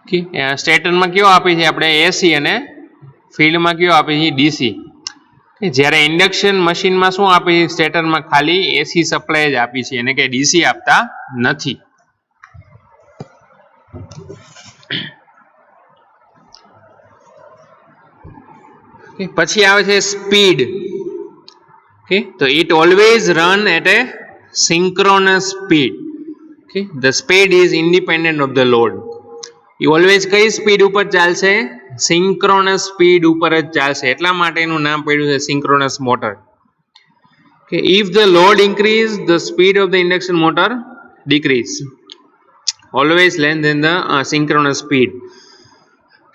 કે સ્ટેટરમાં કયો આપી છે આપણે? એસી, અને ફિલ્ડમાં કયો આપી છે? ડીસી. કે જ્યારે ઇન્ડક્શન મશીનમાં શું આપી છે? સ્ટેટરમાં ખાલી એસી સપ્લાય જ આપી છે, એને કે ડીસી આપતા નથી. પછી આવે છે સ્પીડ. કે તો it always run at a synchronous speed. કે the speed is independent of the load. એ ઓલવેઝ કઈ સ્પીડ ઉપર ચાલશે? સિંક્રોનસ સ્પીડ ઉપર જ ચાલશે. એટલા માટે એનું નામ પડ્યું છે સિંક્રોનસ મોટર. કે if the load increase the speed of the induction motor decrease, always less than the synchronous speed.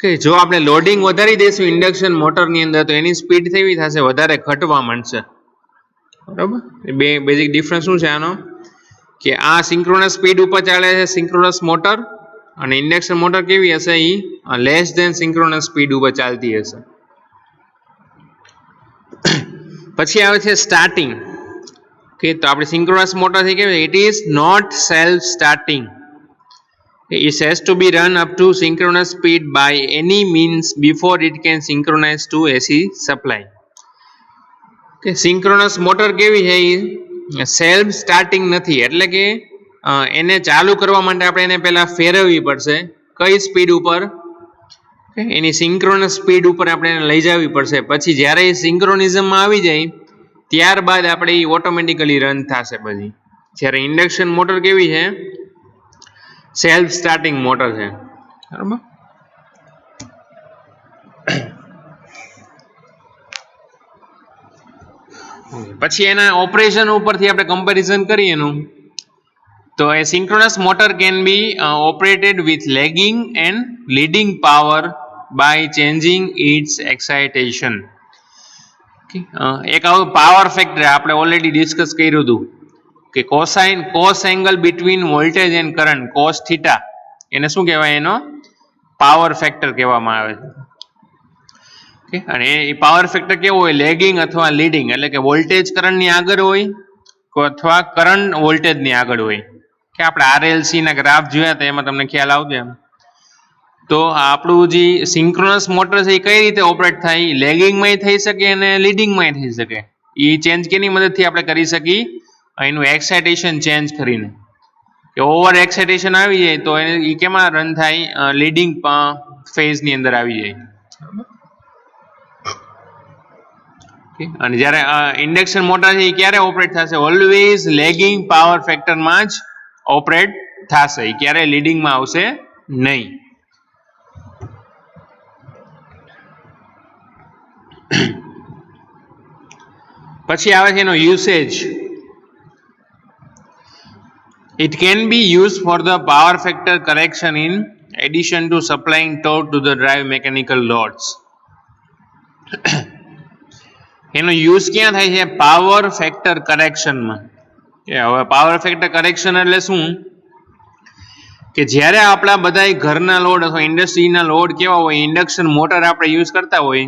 કે જો આપણે લોડિંગ વધારી દઈશું ઇન્ડક્શન મોટરની અંદર તો એની સ્પીડ કેવી થશે? વધારે ઘટવા માંડશે. બરાબર? બે બેઝિક ડિફરન્સ શું છે આનો? કે આ સિંક્રોનસ સ્પીડ ઉપર ચાલે છે સિંક્રોનસ મોટર, અને ઇન્ડક્શન મોટર કેવી હશે? એ લેસ ધેન સિંક્રોનસ સ્પીડ ઉપર ચાલતી હશે. પછી આવે છે સ્ટાર્ટિંગ. કે તો આપણે સિંક્રોનસ મોટરથી કેવી? It is not self starting. It has to be run up to synchronous speed by any means before it can synchronize to AC supply. કે સિંક્રોનસ મોટર કેવી છે? એ સેલ્ફ સ્ટાર્ટિંગ નથી, એટલે કે એને ચાલુ કરવા માટે આપણે એને પહેલા ફેરવવી પડશે. કઈ સ્પીડ ઉપર? એની સિંક્રોનસ સ્પીડ ઉપર આપણે એને લઈ જવી પડશે. પછી જ્યારે એ સિંક્રોનિઝમમાં આવી જાય ત્યારબાદ આપણે એ ઓટોમેટિકલી રન થશે. પછી જ્યારે ઇન્ડક્શન મોટર કેવી છે, સેલ્ફ સ્ટાર્ટિંગ મોટર છે, બરાબર. પછી એના ઓપરેશન ઉપરથી આપણે કમ્પેરિઝન કરીએ એનું, તો a synchronous motor can be operated with lagging and leading power by changing its excitation. એક આવું પાવર ફેક્ટર આપણે ઓલરેડી ડિસ્કસ કર્યું હતું કે cos angle between voltage end current cos theta, એને શું કહેવાય, એનો પાવર ફેક્ટર કહેવામાં આવે છે. અને એ પાવર ફેક્ટર કેવો હોય, લેગિંગ અથવા લીડિંગ, એટલે કે વોલ્ટેજ કરંટની આગળ હોય અથવા કરંટ વોલ્ટેજની આગળ હોય. કે આપણે આરએલસી ના ગ્રાફ જોયા હતા એમાં તમને ખ્યાલ આવશે એમ. તો આપણું જે સિંક્રોનસ મોટર છે એ કઈ રીતે ઓપરેટ થાય, લેગિંગમાં થઈ શકે અને લીડિંગમાં થઈ શકે. એ ચેન્જ કેની મદદથી આપણે કરી શકીએ, એનું એક્સાઇટેશન ચેન્જ કરીને. કે ઓવર એક્સાઇટેશન આવી જાય તો એ કેમાં રન થાય, લીડિંગ ફેઝની અંદર આવી જાય. અને જ્યારે ઇન્ડક્શન મોટર છે એ ક્યારે ઓપરેટ થશે, ઓલવેઝ લેગિંગ પાવર ફેક્ટરમાં જ ઓપરેટ થશે, ક્યારે લીડિંગમાં આવશે નહીં. પછી આવે છે એનો usage. It can be used for the power factor correction in addition to supplying torque to the drive mechanical loads. એનો યુઝ ક્યાં થાય છે, પાવર ફેક્ટર કરેક્શનમાં. હવે પાવર ફેક્ટર કરેક્શન એટલે શું, કે જ્યારે આપણા બધા ઘરના લોડ અથવા ઇન્ડસ્ટ્રીના લોડ કેવા હોય, ઇન્ડક્શન મોટર આપણે યુઝ કરતા હોય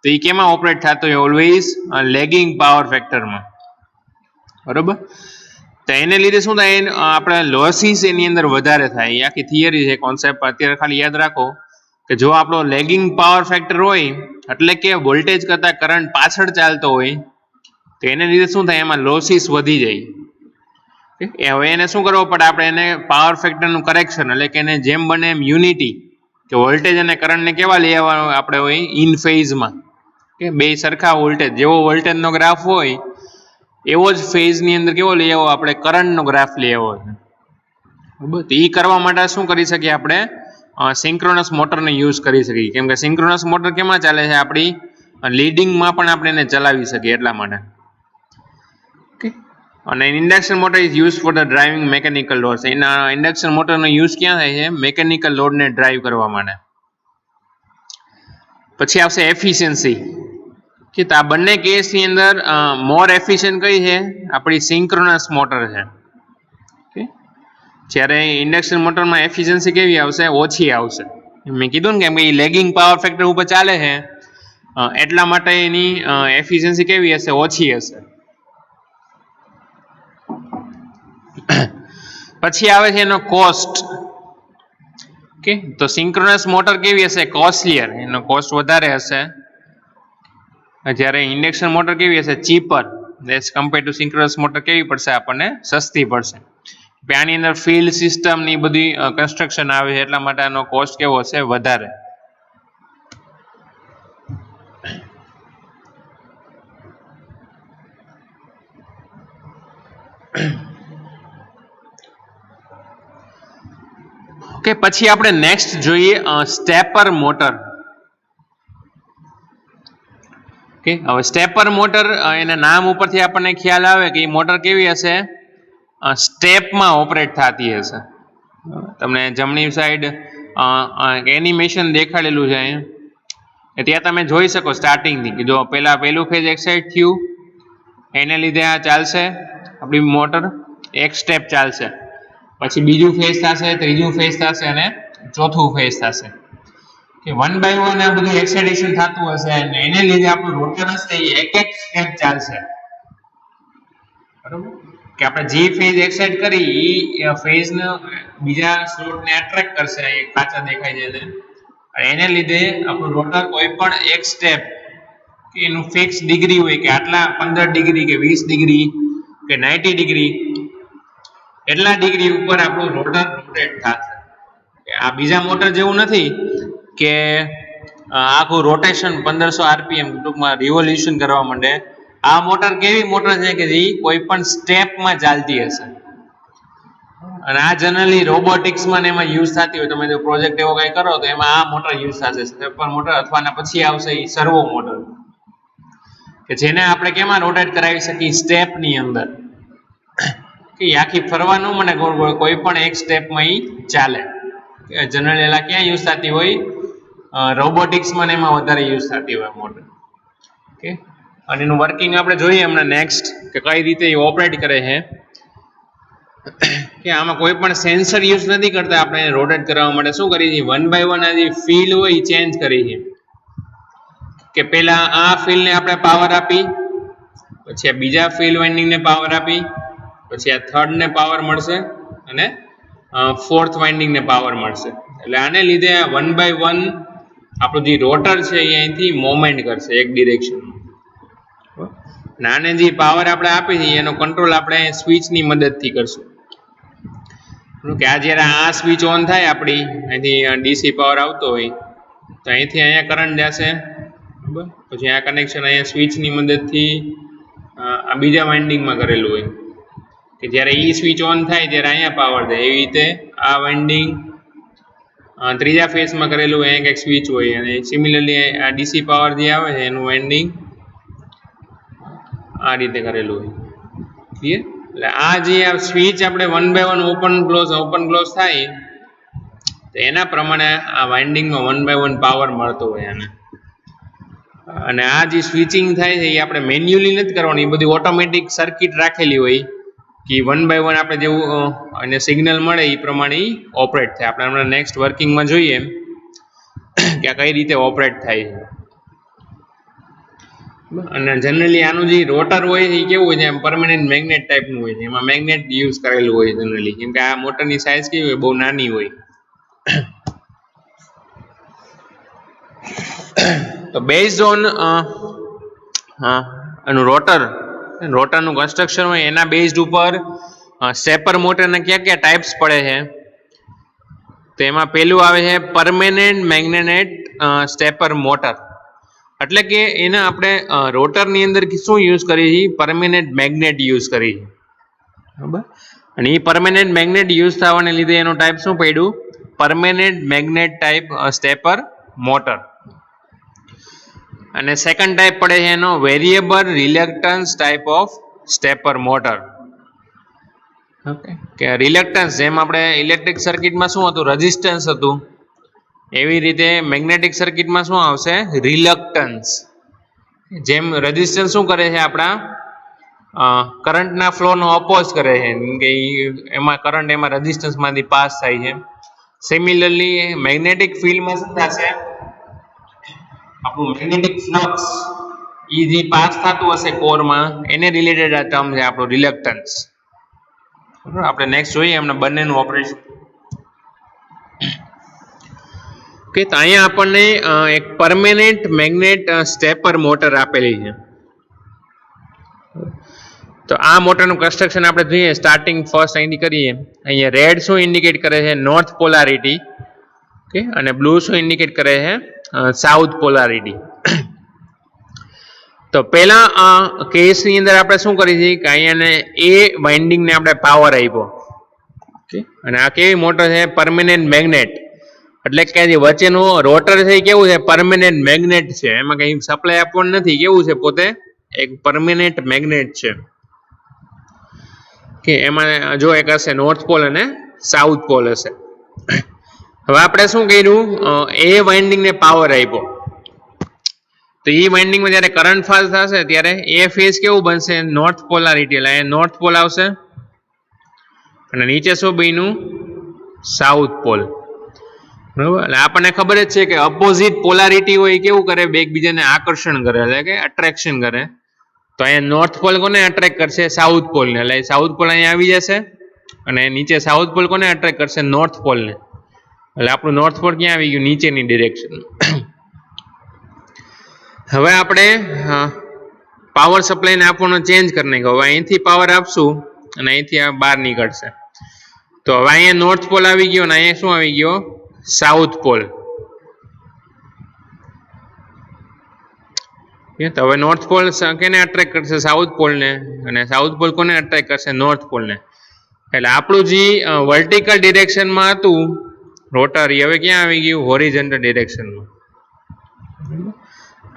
તો એ કેમાં ઓપરેટ થતો હોય, ઓલવેઝ લેગિંગ પાવર ફેક્ટરમાં, બરોબર. તો એને લીધે શું થાય, આપણે લોસીસ એની અંદર વધારે થાય. એ આખી થિયરી છે, કોન્સેપ્ટ અત્યારે ખાલી યાદ રાખો કે જો આપણો લેગિંગ પાવર ફેક્ટર હોય એટલે કે વોલ્ટેજ કરતાં કરંટ પાછળ ચાલતો હોય તો એને લીધે શું થાય, એમાં લોસીસ વધી જાય. હવે એને શું કરવો પડે, આપણે એને પાવર ફેક્ટરનું કરેક્શન એટલે કે એને જેમ બને એમ યુનિટી, કે વોલ્ટેજ અને કરંટને કેવા લઈ આવવાનો આપણે હોય, ઇન ફેઝમાં, કે બે સરખા વોલ્ટેજ, જેવો વોલ્ટેજનો ગ્રાફ હોય એવો જ ફેઝની અંદર કેવો લઈ આવો, આપણે કરંટનો ગ્રાફ લઈ આવો છે, બરાબર. તો એ કરવા માટે શું કરી શકીએ, આપણે સિંક્રોનસ મોટરને યુઝ કરી શકીએ. કેમ કે સિંક્રોનસ મોટર કેમાં ચાલે છે, આપણી લીડિંગમાં પણ આપણે એને ચલાવી શકીએ એટલા માટે. અને induction motor is use for the driving mechanical loads. એના ઇન્ડક્શન મોટરનો યુઝ ક્યાં થાય છે, મેકેનિકલ લોડને ડ્રાઈવ કરવા માટે. પછી આવશે એફિશિયન્સી, કે આ બંને કેસની અંદર મોર એફિશિયન્ટ કઈ છે, આપણી સિંક્રોનસ મોટર છે. જ્યારે ઇન્ડક્શન મોટરમાં એફિશિયન્સી કેવી આવશે, ઓછી આવશે. મેં કીધું ને કે એ લેગિંગ પાવર ફેક્ટર ઉપર ચાલે છે એટલા માટે એની એફિશિયન્સી કેવી હશે, ઓછી હશે. પછી આવે છે એનો કોસ્ટ. ઓકે, તો સિંક્રોનસ મોટર કેવી હશે, કોસ્ટલીયર, એનો કોસ્ટ વધારે હશે. જ્યારે ઇન્ડક્શન મોટર કેવી હશે, cheaper as compare to synchronous motor કેવી પડશે, આપણને સસ્તી પડશે. આની અંદર ફિલ્ડ સિસ્ટમ ની બધી કન્સ્ટ્રક્શન આવે છે એટલા માટે આનો કોસ્ટ કેવો હશે, વધારે. ઓકે, પછી આપણે નેક્સ્ટ જોઈએ સ્ટેપર મોટર. ઓકે, હવે સ્ટેપર મોટર એના નામ ઉપરથી આપણને ખ્યાલ આવે કે એ મોટર કેવી હશે, સ્ટેપમાં ઓપરેટ થતી હશે. તમને જમણી સાઈડ એનિમેશન દેખાડેલું છે ત્યાં તમે જોઈ શકો સ્ટાર્ટિંગથી, કે જો પહેલું ફેઝ એક્સાઇટ થયું એને લીધે આ ચાલશે આપણી મોટર, એક સ્ટેપ ચાલશે, પછી બીજું ફેઝ થશે, ત્રીજું ફેઝ થશે અને ચોથું ફેઝ થશે. કે 1 by 1 આ બધું એક્સાઇટેશન થતું હશે અને એને લીધે આપણું રોટર હશે એ એક એક સ્ટેપ ચાલશે, બરોબર. કે આપણે જે ફેઝ એક્સાઇટ કરી એ ફેઝને બીજા સ્લોટને એટ્રેક્ટ કરશે, એ કાચા દેખાય છે અને એને લીધે આપણું રોટર કોઈ પણ એક સ્ટેપ કે એનું ફિક્સ ડિગ્રી હોય કે આટલા 15 ડિગ્રી કે 20 ડિગ્રી કે 90 ડિગ્રી એટલા ડિગ્રી ઉપર આપણું રોટર રોટેટ થશે. આ બીજા મોટર જેવું નથી કે આખું રોટેશન 1500 RPM ટૂંકમાં રિવોલ્યુશન કરવા માંડે. આ મોટર કેવી મોટર છે કે જે કોઈ પણ સ્ટેપમાં ચાલતી હશે, અને આ જનરલી રોબોટિક્સમાં ને એમાં યુઝ થતી હોય. તમે જો પ્રોજેક્ટ એવો કંઈ કરો તો એમાં આ મોટર યુઝ થશે, સ્ટેપર મોટર, અથવા પછી આવશે એ સર્વો મોટર, કે જેને આપણે કેમાં રોટેટ કરાવી શકીએ, સ્ટેપની અંદર, કે આખી ફરવાનું મને ગોળ ગોળ કોઈ પણ એક સ્ટેપમાં એ ચાલે. જનરલી એલા ક્યાં યુઝ થતી હોય, રોબોટિક્સમાં ને એમાં વધારે યુઝ થતી હોય મોટર. ઓકે, અને એનું વર્કિંગ આપણે જોઈએ હમણાં નેક્સ્ટ, કે કઈ રીતે એ ઓપરેટ કરે છે. કે આમાં કોઈ પણ સેન્સર યુઝ નથી કરતા આપણે એને રોટેટ કરવા માટે. શું કરી છે, 1 by 1 આ જે ફીલ હોય એ ચેન્જ કરી છે. કે પેલા આ ફીલને આપણે પાવર આપી, પછી આ બીજા ફીલ વાઇન્ડિંગને પાવર આપી, પછી આ થર્ડને પાવર મળશે, અને ફોર્થ વાઇન્ડિંગને પાવર મળશે. એટલે આને લીધે આ 1 by 1 આપણું જે રોટર છે એ અહીંથી મોમેન્ટ કરશે એક ડિરેક્શનમાં. અને આને જે પાવર આપણે આપી છે એનો કંટ્રોલ આપણે સ્વિચની મદદથી કરશું. કે આ જ્યારે આ સ્વિચ ઓન થાય આપણી અહીંથી ડીસી પાવર આવતો હોય તો અહીંથી અહીંયા કરંટ જશે, બરાબર. પછી આ કનેક્શન અહીંયા સ્વિચની મદદથી આ બીજા વાઇન્ડિંગમાં કરેલું હોય, કે જ્યારે એ સ્વિચ ઓન થાય ત્યારે અહીંયા પાવર જાય. એવી રીતે આ વાઇન્ડિંગ ત્રીજા ફેઝમાં કરેલું હોય, અહીંયા કંઈક સ્વિચ હોય, અને સિમિલરલી આ ડીસી પાવર જે આવે છે એનું વાઇન્ડિંગ આ રીતે કરેલું હોય. ક્લિયર? એટલે આ જે આ સ્વિચ આપણે 1 by 1 ઓપન ક્લોઝ થાય તો એના પ્રમાણે આ વાઇન્ડિંગમાં 1 by 1 પાવર મળતો હોય આને. અને આ જે સ્વિચિંગ થાય છે એ આપણે મેન્યુઅલી નથી કરવાનું, એ બધી ઓટોમેટિક સર્કિટ રાખેલી હોય કે 1 by 1 આપણે જેવું અને સિગ્નલ મળે એ પ્રમાણે ઓપરેટ થાય. આપણે હમણાં નેક્સ્ટ વર્કિંગમાં જોઈએ કે આ કઈ રીતે ઓપરેટ થાય છે. અને જનરલી આનું જે રોટર હોય છે એ કેવું હોય છે, એમ પરમેનન્ટ મેગ્નેટ ટાઈપનું હોય છે, એમાં મેગ્નેટ યુઝ કરેલું હોય જનરલી, કેમ કે આ મોટરની સાઇઝ કેવી હોય, બહુ નાની હોય. તો બેઝડ ઓન એનું રોટરનું કન્સ્ટ્રક્શન હોય એના બેઝડ ઉપર સ્ટેપર મોટરના ક્યાં ક્યાં ટાઈપ્સ પડે છે. તો એમાં પેલું આવે છે પરમેનન્ટ મેગ્નેટ સ્ટેપર મોટર. એટલે કે એને આપણે રોટરની અંદર શું યુઝ કરીએ છીએ, પરમેનન્ટ મેગ્નેટ યુઝ કરીએ છીએ, બરાબર. અને એ પરમેનન્ટ મેગ્નેટ યુઝ થવાને લીધે એનો ટાઈપ શું પડ્યું, permanent magnet type stepper motor. અને સેકન્ડ ટાઈપ પડે છે એનો variable reluctance type of stepper motor. Okay, કે રિલેક્ટન્સ જેમ આપણે ઇલેક્ટ્રિક સર્કિટમાં શું હતું, રેઝિસ્ટન્સ હતું, એવી રીતે મેગ્નેટિક સર્કિટમાં શું આવશે, રિલક્ટન્સ. જેમ રેઝિસ્ટન્સ શું કરે છે, આપણા કરંટના ફ્લોનો ઓપોઝ કરે છે, કે એમાં કરંટ એમાં રેઝિસ્ટન્સમાંથી પાસ થાય છે. સિમિલરલી મેગ્નેટિક ફિલ્ડમાં શું થશે, આપણું મેગ્નેટિક ફ્લક્સ એ જે પાસ થતું હશે કોરમાં એને રિલેટેડ આ ટર્મ છે આપણું રિલક્ટન્સ. આપણે નેક્સ્ટ જોઈએ એમને બંનેનું ઓપરેશન. કે તો અહીંયા આપણને એક પરમેનન્ટ મેગ્નેટ સ્ટેપર મોટર આપેલી છે. તો આ મોટરનું કન્સ્ટ્રક્શન આપણે જોઈએ, સ્ટાર્ટિંગ ફર્સ્ટ અહીંથી કરીએ. અહીંયા રેડ શું ઇન્ડિકેટ કરે છે, નોર્થ પોલારિટી. ઓકે, અને બ્લુ શું ઇન્ડિકેટ કરે છે, સાઉથ પોલારિટી. તો પહેલા કેસની અંદર આપણે શું કરી છે કે અહીંયાને એ વાઇન્ડિંગને આપણે પાવર આપ્યો. ઓકે, અને આ કેવી મોટર છે, પરમેનન્ટ મેગ્નેટ. એટલે કે જે વચ્ચેનું રોટર છે એ કેવું છે, પરમેનન્ટ મેગ્નેટ છે, એમાં કંઈ સપ્લાય આપવાનું નથી. કેવું છે, પોતે એક પરમેનન્ટ મેગ્નેટ છે. કે એમાં જો એક હશે નોર્થ પોલ અને સાઉથ પોલ હશે. હવે આપણે શું કર્યું, એ વાઇન્ડિંગને પાવર આપ્યો. તો એ વાઇન્ડિંગમાં જ્યારે કરંટ પાસ થશે ત્યારે એ ફેઝ કેવું બનશે, નોર્થ પોલારિટી. એટલે અહીંયા નોર્થ પોલ આવશે અને નીચે શું બન્યું, સાઉથ પોલ. બરાબર. એટલે આપણને ખબર જ છે કે અપોઝિટ પોલારિટી હોય કેવું કરે, એકબીજાને આકર્ષણ કરે, એટલે કે અટ્રેક્શન કરે. તો અહીંયા નોર્થ પોલ કોને અટ્રેક્ટ કરશે, સાઉથ પોલને. એટલે સાઉથ પોલ અહીંયા આવી જશે અને નીચે સાઉથ પોલ કોને અટ્રેક્ટ કરશે, નોર્થ પોલને. એટલે આપણું નોર્થ પોલ ક્યાં આવી ગયું, નીચેની ડિરેક્શન. હવે આપણે પાવર સપ્લાયને આપવાનો ચેન્જ કરી નાખ્યો. હવે અહીંથી પાવર આપશું અને અહીંથી આ બહાર નીકળશે. તો હવે અહીંયા નોર્થ પોલ આવી ગયો અને અહીંયા શું આવી ગયો, સાઉથ પોલ. તો હવે નોર્થ પોલ કેને અટ્રેક્ટ કરશે? સાઉથ પોલને. અને સાઉથ પોલ કોને અટ્રેક્ટ કરશે? નોર્થ પોલને. એટલે આપણું જે વર્ટિકલ ડિરેક્શનમાં હતું રોટર, હવે ક્યાં આવી ગયું? હોરિઝોન્ટલ ડિરેક્શનમાં.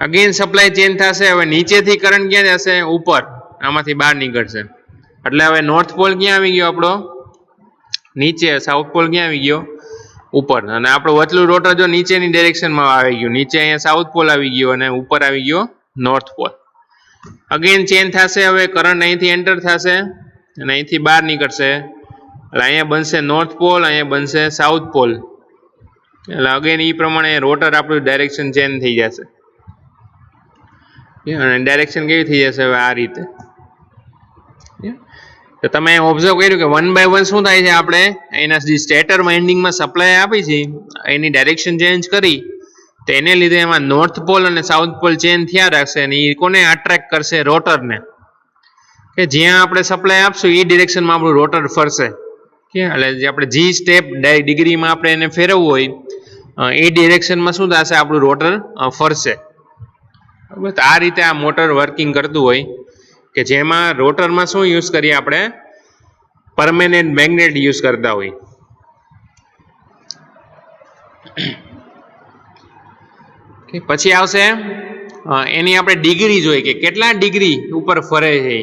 અગેન સપ્લાય ચેન્જ થશે. હવે નીચેથી કરંટ ક્યાં જશે? ઉપર, આમાંથી બહાર નીકળશે. એટલે હવે નોર્થ પોલ ક્યાં આવી ગયો આપણો? નીચે. સાઉથ પોલ ક્યાં આવી ગયો? ઉપર. અને આપણું વચલું રોટર જો નીચેની ડિરેક્શનમાં આવી ગયું, નીચે અહીંયા સાઉથ પોલ આવી ગયો અને ઉપર આવી ગયો નોર્થ પોલ. અગેન ચેન્જ થશે. હવે કરંટ અહીંથી એન્ટર થશે અને અહીંથી બહાર નીકળશે. એટલે અહીંયા બનશે નોર્થ પોલ, અહીંયા બનશે સાઉથ પોલ. એટલે અગેન એ પ્રમાણે રોટર આપણું ડાયરેક્શન ચેન્જ થઈ જશે. અને ડાયરેક્શન કેવી થઈ જશે? હવે આ રીતે. તો તમે ઓબ્ઝર્વ કર્યું કે 1 by 1 શું થાય છે? આપણે એના જે સ્ટેટર વાઇન્ડિંગમાં સપ્લાય આપી છે એની ડાયરેક્શન ચેન્જ કરી, તો એને લીધે એમાં નોર્થ પોલ અને સાઉથ પોલ ચેન્જ થયા રાખશે. અને એ કોને અટ્રેક્ટ કરશે? રોટરને. કે જ્યાં આપણે સપ્લાય આપશું એ ડિરેક્શનમાં આપણું રોટર ફરશે. કે એટલે જે આપણે જી સ્ટેપ ડિગ્રીમાં આપણે એને ફેરવવું હોય એ ડિરેક્શનમાં શું થશે? આપણું રોટર ફરશે. બરાબર. તો આ રીતે આ મોટર વર્કિંગ કરતું હોય, કે જેમાં રોટરમાં શું યુઝ કરીએ આપણે? પરમેનન્ટ મેગ્નેટ યુઝ કરતા હોય. પછી આવશે એની આપણે ડિગ્રી જોઈએ કે કેટલા ડિગ્રી ઉપર ફરે છે.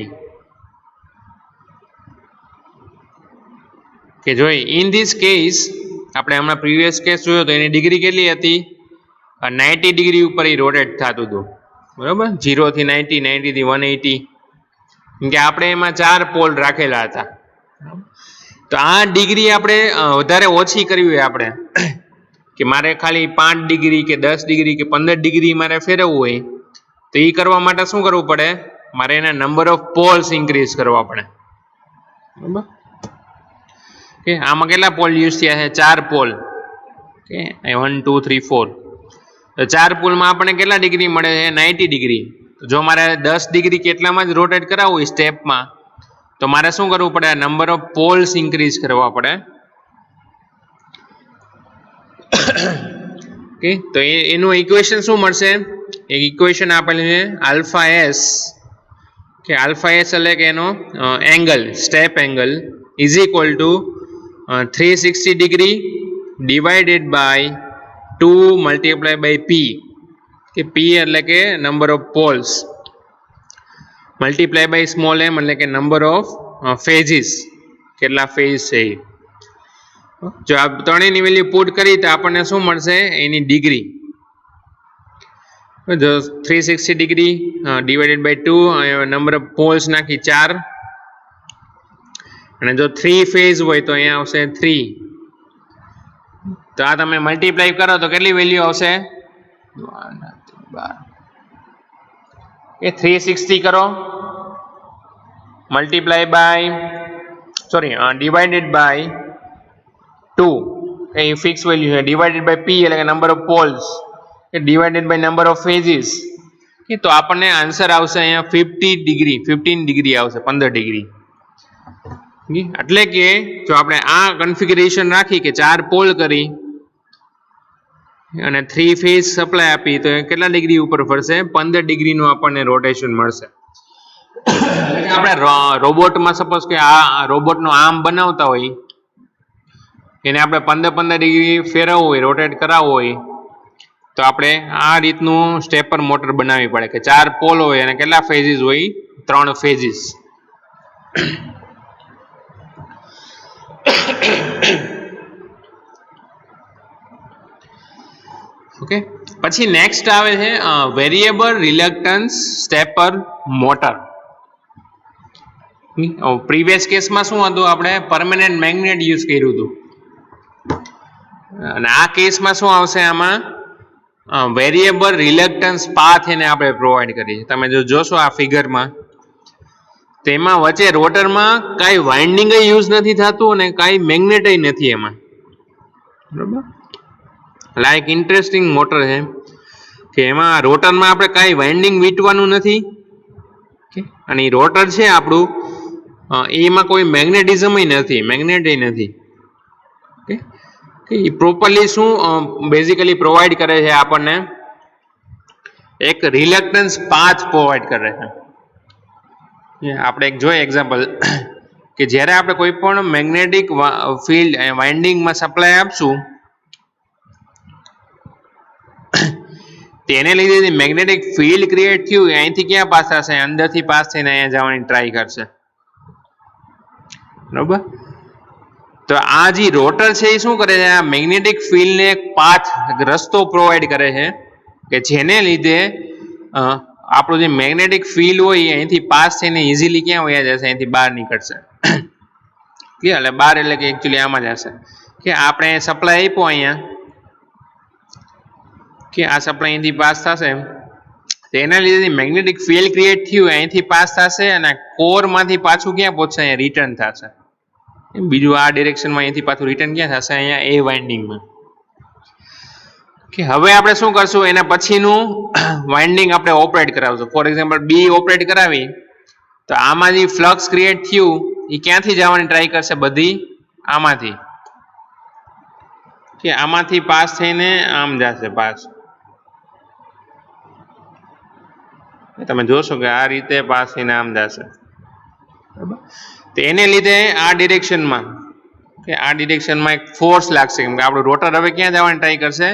કે જોઈ ઇન ધીસ કેસ આપણે હમણાં પ્રીવિયસ કેસ જોયો તો એની ડિગ્રી કેટલી હતી? 90 ડિગ્રી ઉપર એ રોટેટ થતું હતું. બરાબર. 0 થી 90, 90 થી 180. કેમ કે આપણે એમાં 4 પોલ રાખેલા હતા. તો આ ડિગ્રી આપણે વધારે ઓછી કરવી હોય આપણે, કે મારે ખાલી 5 ડિગ્રી કે 10 ડિગ્રી કે 15 ડિગ્રી મારે ફેરવવું હોય, તો એ કરવા માટે શું કરવું પડે? મારે એના નંબર ઓફ પોલ્સ ઇન્ક્રીઝ કરવા પડે. બરાબર. કે આમાં કેટલા પોલ યુઝ થયા છે? 4 પોલ. કે 1 2 3 4. તો 4 પોલમાં આપણને કેટલા ડિગ્રી મળે છે? 90 ડિગ્રી. જો મારે 10 ડિગ્રી કેટલામાં જ રોટેટ કરાવવું હોય સ્ટેપમાં, તો મારે શું કરવું પડે? નંબર ઓફ પોલ્સ ઇન્ક્રીઝ કરવા પડે. ઓકે. તો એનું ઇક્વેશન શું મળશે? એક ઇક્વેશન આપેલું છે આલ્ફા એસ. કે આલ્ફા એસ એટલે કે એનો angle, step angle is equal to 360 degree divided by 2 multiply by P. કે પી એટલે કે number of poles, multiply by small M એટલે કે નંબર ઓફ ફેઝિસ, કેટલા ફેઝ છે. જો આ ત્રણેયની વેલ્યુ પુટ કરી તો આપણને શું મળશે? એની ડિગ્રી. જો 360 degree divided by 2, number of poles નાખી 4, અને જો 3 ફેઝ હોય તો અહીંયા આવશે 3. તો આ તમે મલ્ટીપ્લાય કરો તો કેટલી વેલ્યુ આવશે? એ 360 કરો મલ્ટીપ્લાય બાય ડિવાઇડેડ બાય 2, એ ફિક્સ વેલ્યુ છે. ડિવાઇડેડ બાય પી એટલે કે નંબર ઓફ પોલ્સ, કે divided by number of phases. કે તો આપણને આન્સર આવશે અહીંયા 15 ડિગ્રી આવશે, 15 ડિગ્રી. એટલે કે જો આપણે આ કન્ફિગરેશન રાખી કે 4 પોલ કરી અને 3 ફેઝ સપ્લાય આપી, તો કેટલા ડિગ્રી ઉપર ફરશે? 15 ડિગ્રીનું આપણને રોટેશન મળશે. આપણે રોબોટમાં સપોઝ કે આ રોબોટનો આર્મ બનાવતા હોય, એને આપણે 15 ડિગ્રી ફેરવવું હોય, રોટેટ કરાવવું હોય, તો આપણે આ રીતનું સ્ટેપર મોટર બનાવવી પડે કે 4 પોલ હોય અને કેટલા ફેઝિસ હોય? 3 ફેઝિસ. ઓકે. પછી નેક્સ્ટ આવે છે variable reluctance stepper motor. Previous કેસમાં શું હતું? આપણે પરમેનન્ટ મેગ્નેટ યુઝ કર્યું હતું, અને આ કેસમાં શું આવશે? આમાં વેરિયેબલ રિલક્ટન્સ પાથ એને આપણે પ્રોવાઈડ કરીએ છીએ. તમે જો જોશો આ ફિગરમાં, તેમાં વચ્ચે રોટરમાં કાંઈ વાઇન્ડિંગ યુઝ નથી થતું અને કાંઈ મેગ્નેટ નથી એમાં. બરાબર. લાઈક ઇન્ટરેસ્ટિંગ મોટર છે કે એમાં રોટરમાં આપણે કાંઈ વાઇન્ડિંગ વીટવાનું નથી, અને એ રોટર છે આપણું, એમાં કોઈ મેગ્નેટિઝમ નથી. એ પ્રોપરલી શું બેઝિકલી પ્રોવાઈડ કરે છે આપણને? એક રિલક્ટન્સ પાથ પ્રોવાઈડ કરે છે. આપણે એક જોઈએ એક્ઝામ્પલ કે જ્યારે આપણે કોઈ પણ મેગ્નેટિક ફિલ્ડ વાઇન્ડિંગમાં સપ્લાય આપશું તેને લીધે મેગ્નેટિક ફિલ્ડ ક્રિએટ થયું અહીંથી ક્યાં પાસ થશે, અંદરથી પાસ થઈને અહીંયા જવાની ટ્રાય કરશે. બરોબર. તો આ જે રોટર છે એ શું કરે છે, આ મેગ્નેટિક ફિલ્ડને એક પાથ રસ્તો પ્રોવાઈડ કરે છે કે જેને લીધે આપણું જે મેગ્નેટિક ફિલ્ડ હોય એ અહીંથી પાસ થઈને ઇઝીલી ક્યાં વયા જશે, અહીંથી બહાર નીકળશે. એટલે બહાર એટલે કે એકચ્યુઅલી આમાં જ હશે કે આપણે સપ્લાય આપ્યો અહીંયા કે આ સપ્લાય અહીંથી પાસ થશે તો એના લીધે મેગ્નેટિક ફિલ્ડ ક્રિએટ થયું અહીંથી પાસ થશે અને કોરમાંથી પાછું ક્યાં પહોંચશે, અહીંયા રિટર્ન થશે. બીજું આ ડિરેક્શનમાં અહીંથી પાછું રિટર્ન ક્યાં થશે, અહીંયા એ વાઇન્ડિંગમાં. કે હવે આપણે શું કરશું, એના પછીનું વાઇન્ડિંગ આપણે ઓપરેટ કરાવશું. ફોર એક્ઝામ્પલ બી ઓપરેટ કરાવી તો આમાં જે ફ્લક્સ ક્રિએટ થયું એ ક્યાંથી જવાની ટ્રાય કરશે, બધી આમાંથી કે આમાંથી પાસ થઈને આમ જશે પાસ. તમે જોશો કે આ રીતે પાસ થઈને આમ જશે. બરાબર. તો એને લીધે આ ડિરેક્શનમાં કે આ ડિરેક્શનમાં એક ફોર્સ લાગશે કેમ કે આપણું રોટર હવે ક્યાં જવાની ટ્રાય કરશે,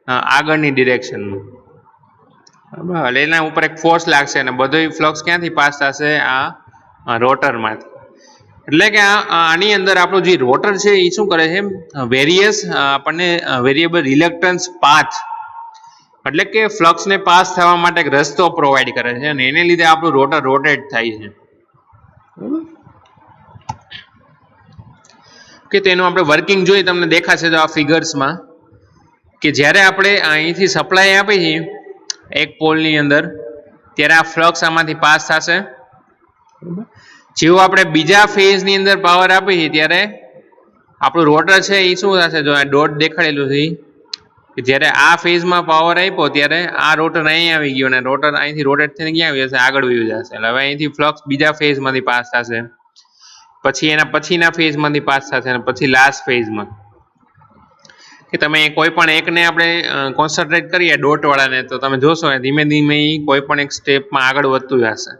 આગળની ડિરેક્શનમાં. બરાબર. એટલે એના ઉપર એક ફોર્સ લાગશે અને બધો ફ્લક્સ ક્યાંથી પાસ થશે, આ રોટરમાંથી. એટલે કે આની અંદર આપણું જે રોટર છે એ શું કરે છે, વેરિયસ આપણને વેરિયેબલ રિલક્ટન્સ પાથ એટલે કે ફ્લક્સને પાસ થવા માટે એક રસ્તો પ્રોવાઈડ કરે છે અને એને લીધે આપણું રોટર રોટેટ થાય છે. કે તેનું આપણે વર્કિંગ જોઈએ તમને દેખાશે તો આ ફિગર્સમાં કે જ્યારે આપણે અહીંથી સપ્લાય આપીએ છીએ એક પોલની અંદર ત્યારે આ ફ્લક્સ આમાંથી પાસ થશે. જેવું આપણે બીજા ફેઝની અંદર પાવર આપીએ છીએ ત્યારે આપણું રોટર છે એ શું થશે, જો આ ડોટ દેખાડેલું છે કે જ્યારે આ ફેઝમાં પાવર આપ્યો ત્યારે આ રોટર અહીં આવી ગયું અને રોટર અહીંથી રોટેટ થઈને ક્યાં આવી જશે, આગળ વયું જશે. એટલે હવે અહીંથી ફ્લક્સ બીજા ફેઝમાંથી પાસ થશે, પછી એના પછીના ફેઝમાંથી પાસ થશે અને પછી લાસ્ટ ફેઝમાં. કે તમે કોઈ પણ એકને આપણે કોન્સન્ટ્રેટ કરીએ ડોટવાળાને તો તમે જોશો ધીમે ધીમે કોઈ પણ એક સ્ટેપમાં આગળ વધતું જશે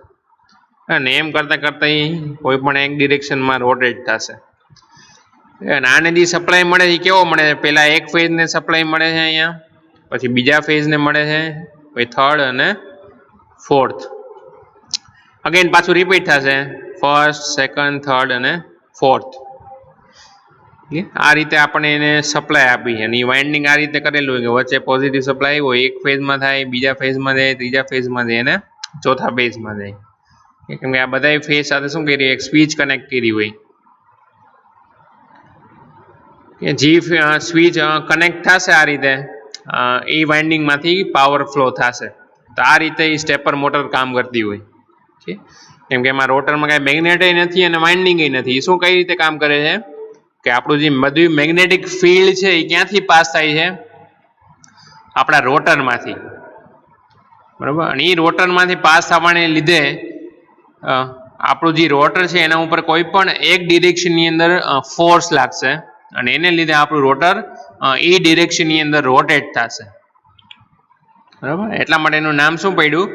અને એમ કરતાં કરતાં કોઈ પણ એક ડિરેક્શનમાં રોટેટ થશે. અને આને જે સપ્લાય મળે છે કેવો મળે છે, પહેલા એક ફેઝને સપ્લાય મળે છે અહીંયા, પછી બીજા ફેઝને મળે છે, પછી થર્ડ અને ફોર્થ. અગેન પાછું રિપીટ થશે, ફર્સ્ટ, સેકન્ડ, થર્ડ અને ફોર્થ. આ રીતે આપણે એને સપ્લાય આપી અને એ વાઇન્ડિંગ આ રીતે કરેલું હોય કે વચ્ચે પોઝિટિવ સપ્લાય હોય, એક ફેઝમાં થાય, બીજા ફેઝમાં જાય, ત્રીજા ફેઝમાં જાય અને ચોથા ફેઝમાં જાય. કેમ કે આ બધા ફેઝ સાથે શું કરી એક સ્વિચ કનેક્ટ કરી હોય કે જે સ્વિચ કનેક્ટ થશે આ રીતે એ વાઇન્ડિંગમાંથી પાવર ફ્લો થશે. તો આ રીતે એ સ્ટેપર મોટર કામ કરતી હોય છે. કેમ કે એમાં રોટરમાં કાંઈ મેગ્નેટય નથી અને વાઇન્ડિંગય નથી. એ શું કઈ રીતે કામ કરે છે કે આપણું જે બધું મેગ્નેટિક ફિલ્ડ છે એ ક્યાંથી પાસ થાય છે, આપણા રોટરમાંથી. બરાબર. અને એ રોટરમાંથી પાસ થવાને લીધે આપણું જે રોટર છે એના ઉપર કોઈ પણ એક ડિરેક્શનની અંદર ફોર્સ લાગશે અને એને લીધે આપણું રોટર એ ડિરેક્શનની અંદર રોટેટ થશે. બરાબર. એટલા માટે એનું નામ શું પડ્યું,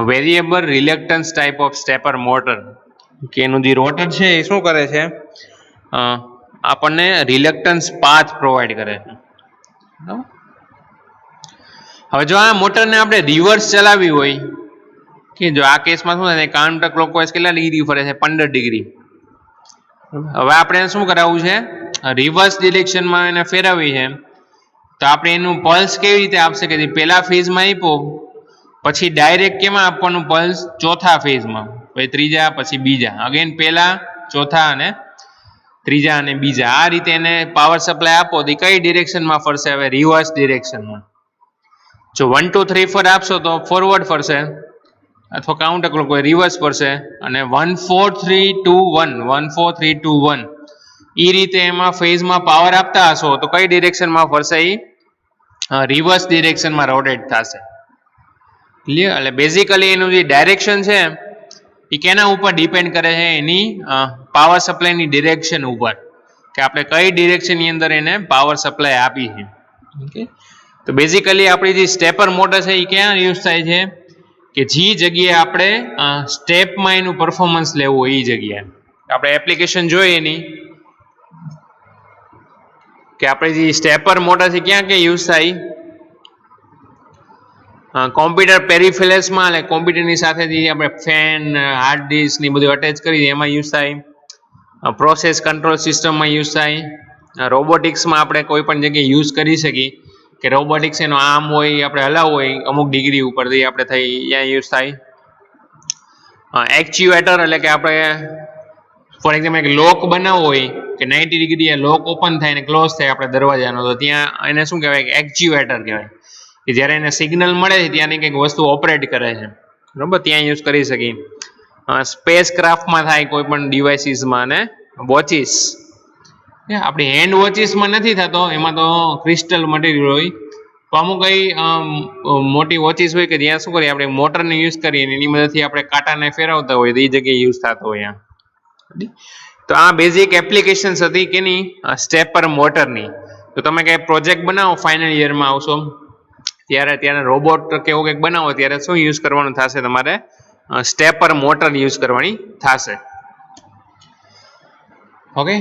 variable reluctance type of stepper motor. કે એનું જે રોટર છે એ શું કરે છે, આપણને રિલક્ટન્સ પાથ પ્રોવાઈડ કરે છે. હવે જો આ મોટરને આપણે રિવર્સ ચલાવવી હોય કે જો આ કેસમાં શું થાય, કાઉન્ટર ક્લોકવાઇઝ કેટલા ડિગ્રી ફરે છે, 15 ડિગ્રી. હવે આપણે શું કરાવવું છે, રિવર્સ ડિરેક્શનમાં એને ફેરવવી છે. તો આપણે એનું પલ્સ કેવી રીતે આપશે કે જે પહેલા ફેઝમાં આપ્યો પછી ડાયરેક્ટ કેમાં આપવાનું પલ્સ, ચોથા ફેઝમાં, પછી ત્રીજા, પછી બીજા, અગેન પહેલા, ચોથા અને ત્રીજા અને બીજા. આ રીતે એને પાવર સપ્લાય આપો તો કઈ ડિરેક્શનમાં ફરશે, હવે રિવર્સ ડિરેક્શનમાં. જો 1 2 3 4 આપશો તો ફોરવર્ડ ફરશે અથવા કાઉન્ટર ક્લોકવાઇઝ રિવર્સ ફરશે અને 1 4 3 2 1 1 4 3 2 1 એ રીતે એમાં ફેઝમાં પાવર આપતા હશો તો કઈ ડિરેક્શનમાં ફરશે, એ રિવર્સ ડિરેક્શનમાં રોટેટ થશે. ક્લિયર. એટલે બેઝિકલી એનું જે ડાયરેક્શન છે એ કેના ઉપર ડિપેન્ડ કરે છે, એની પાવર સપ્લાયની ડિરેક્શન ઉપર કે આપણે કઈ ડિરેક્શનની અંદર એને પાવર સપ્લાય આપી છે. ઓકે. તો બેઝિકલી આપણી જે સ્ટેપર મોટર છે એ ક્યાં યુઝ થાય છે કે જે જગ્યાએ આપણે સ્ટેપમાં એનું પરફોર્મન્સ લેવું હોય એ જગ્યાએ આપણે એપ્લિકેશન જોઈએ એની કે આપણે જે સ્ટેપર મોટર છે ક્યાં ક્યાં યુઝ થાય કોમ્પ્યુટર પેરીફેરલ્સમાં એટલે કોમ્પ્યુટરની સાથે જે આપણે ફેન હાર્ડ ડિસ્ક ને બધું અટેચ કરી એમાં યુઝ થાય પ્રોસેસ કંટ્રોલ સિસ્ટમમાં યુઝ થાય રોબોટિક્સમાં આપણે કોઈ પણ જગ્યાએ યુઝ કરી શકીએ કે રોબોટિક્સ એનો આર્મ હોય આપણે હલાવવું હોય અમુક ડિગ્રી ઉપરથી આપણે થઈ ત્યાં યુઝ થાય એક્ચ્યુએટર એટલે કે આપણે ફોર એક્ઝામ્પલ એક લોક બનાવવો હોય કે 90 ડિગ્રી લોક ઓપન થાય ને ક્લોઝ થાય આપણે દરવાજાનો તો ત્યાં એને શું કહેવાય કે એક્ચ્યુએટર કહેવાય કે જ્યારે એને સિગ્નલ મળે છે ત્યાંની કંઈક વસ્તુ ઓપરેટ કરે છે બરાબર ત્યાં યુઝ કરી શકીએ સ્પેસ ક્રાફ્ટમાં થાય કોઈ પણ ડિવાઇસીસમાં અને વોચિસ આપણી હેન્ડ વોચિસમાં નથી થતો એમાં તો ક્રિસ્ટલ મટીરિયલ હોય તો અમુક કઈ મોટી વોચિસ હોય કે જ્યાં શું કરીએ આપણે મોટરને યુઝ કરીએ એની મદદથી આપણે કાંટાને ફેરવતા હોય તો એ જગ્યાએ યુઝ થતો હોય તો આ બેઝિક એપ્લિકેશન્સ હતી કેની સ્ટેપર મોટરની તો તમે કંઈ પ્રોજેક્ટ બનાવો ફાઇનલ યરમાં આવશો ત્યારે રોબોટ કે એવું કંઈક બનાવો ત્યારે શું યુઝ કરવાનું થશે તમારે સ્ટેપર મોટર યુઝ કરવાની થશે ઓકે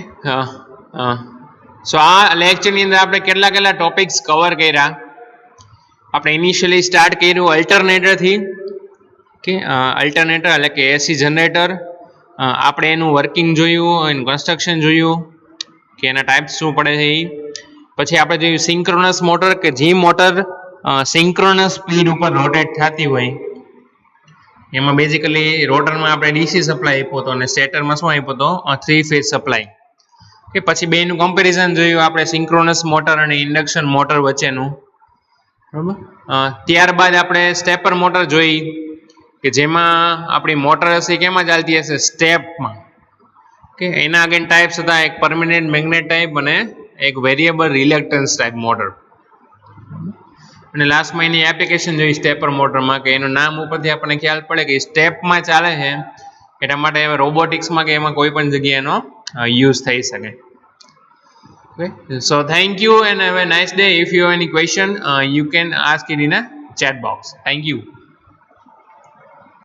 સો આ લેક્ચરની અંદર આપણે કેટલા ટોપિક્સ કવર કર્યા આપણે ઇનિશિયલી સ્ટાર્ટ કર્યું અલ્ટરનેટરથી કે અલ્ટરનેટર એટલે કે એસી જનરેટર આપણે એનું વર્કિંગ જોયું એનું કન્સ્ટ્રક્શન જોયું કે એના ટાઈપ્સ શું પડે છે એ પછી આપણે જોયું સિંક્રોનસ મોટર કે જે મોટર સિંક્રોનસ સ્પીડ ઉપર રોટેટ થતી હોય એમાં બેઝિકલી રોટરમાં આપણે ડીસી સપ્લાય આપ્યો હતો અને સ્ટેટરમાં શું આપ્યો હતો 3 ફેઝ સપ્લાય કે પછી બેનું કમ્પેરિઝન જોયું આપણે સિંક્રોનસ મોટર અને ઇન્ડક્શન મોટર વચ્ચેનું બરાબર ત્યારબાદ આપણે સ્ટેપર મોટર જોઈ કે જેમાં આપણી મોટર હશે કેમાં ચાલતી હશે સ્ટેપમાં કે એના આગળ ટાઈપ્સ હતા એક પરમેનન્ટ મેગ્નેટ ટાઈપ અને એક વેરિયેબલ રિલેક્ટન્સ ટાઈપ મોટર અને લાસ્ટમાં એની એપ્લિકેશન જોઈ સ્ટેપર મોટરમાં કે એનું નામ ઉપરથી આપણને ખ્યાલ પડે કે સ્ટેપમાં ચાલે છે એટલા માટે રોબોટિક્સમાં કે એમાં કોઈ પણ જગ્યાએ એનો યુઝ થઈ શકે okay so thank you and have a nice day if you have any question you can ask it in a chat box thank you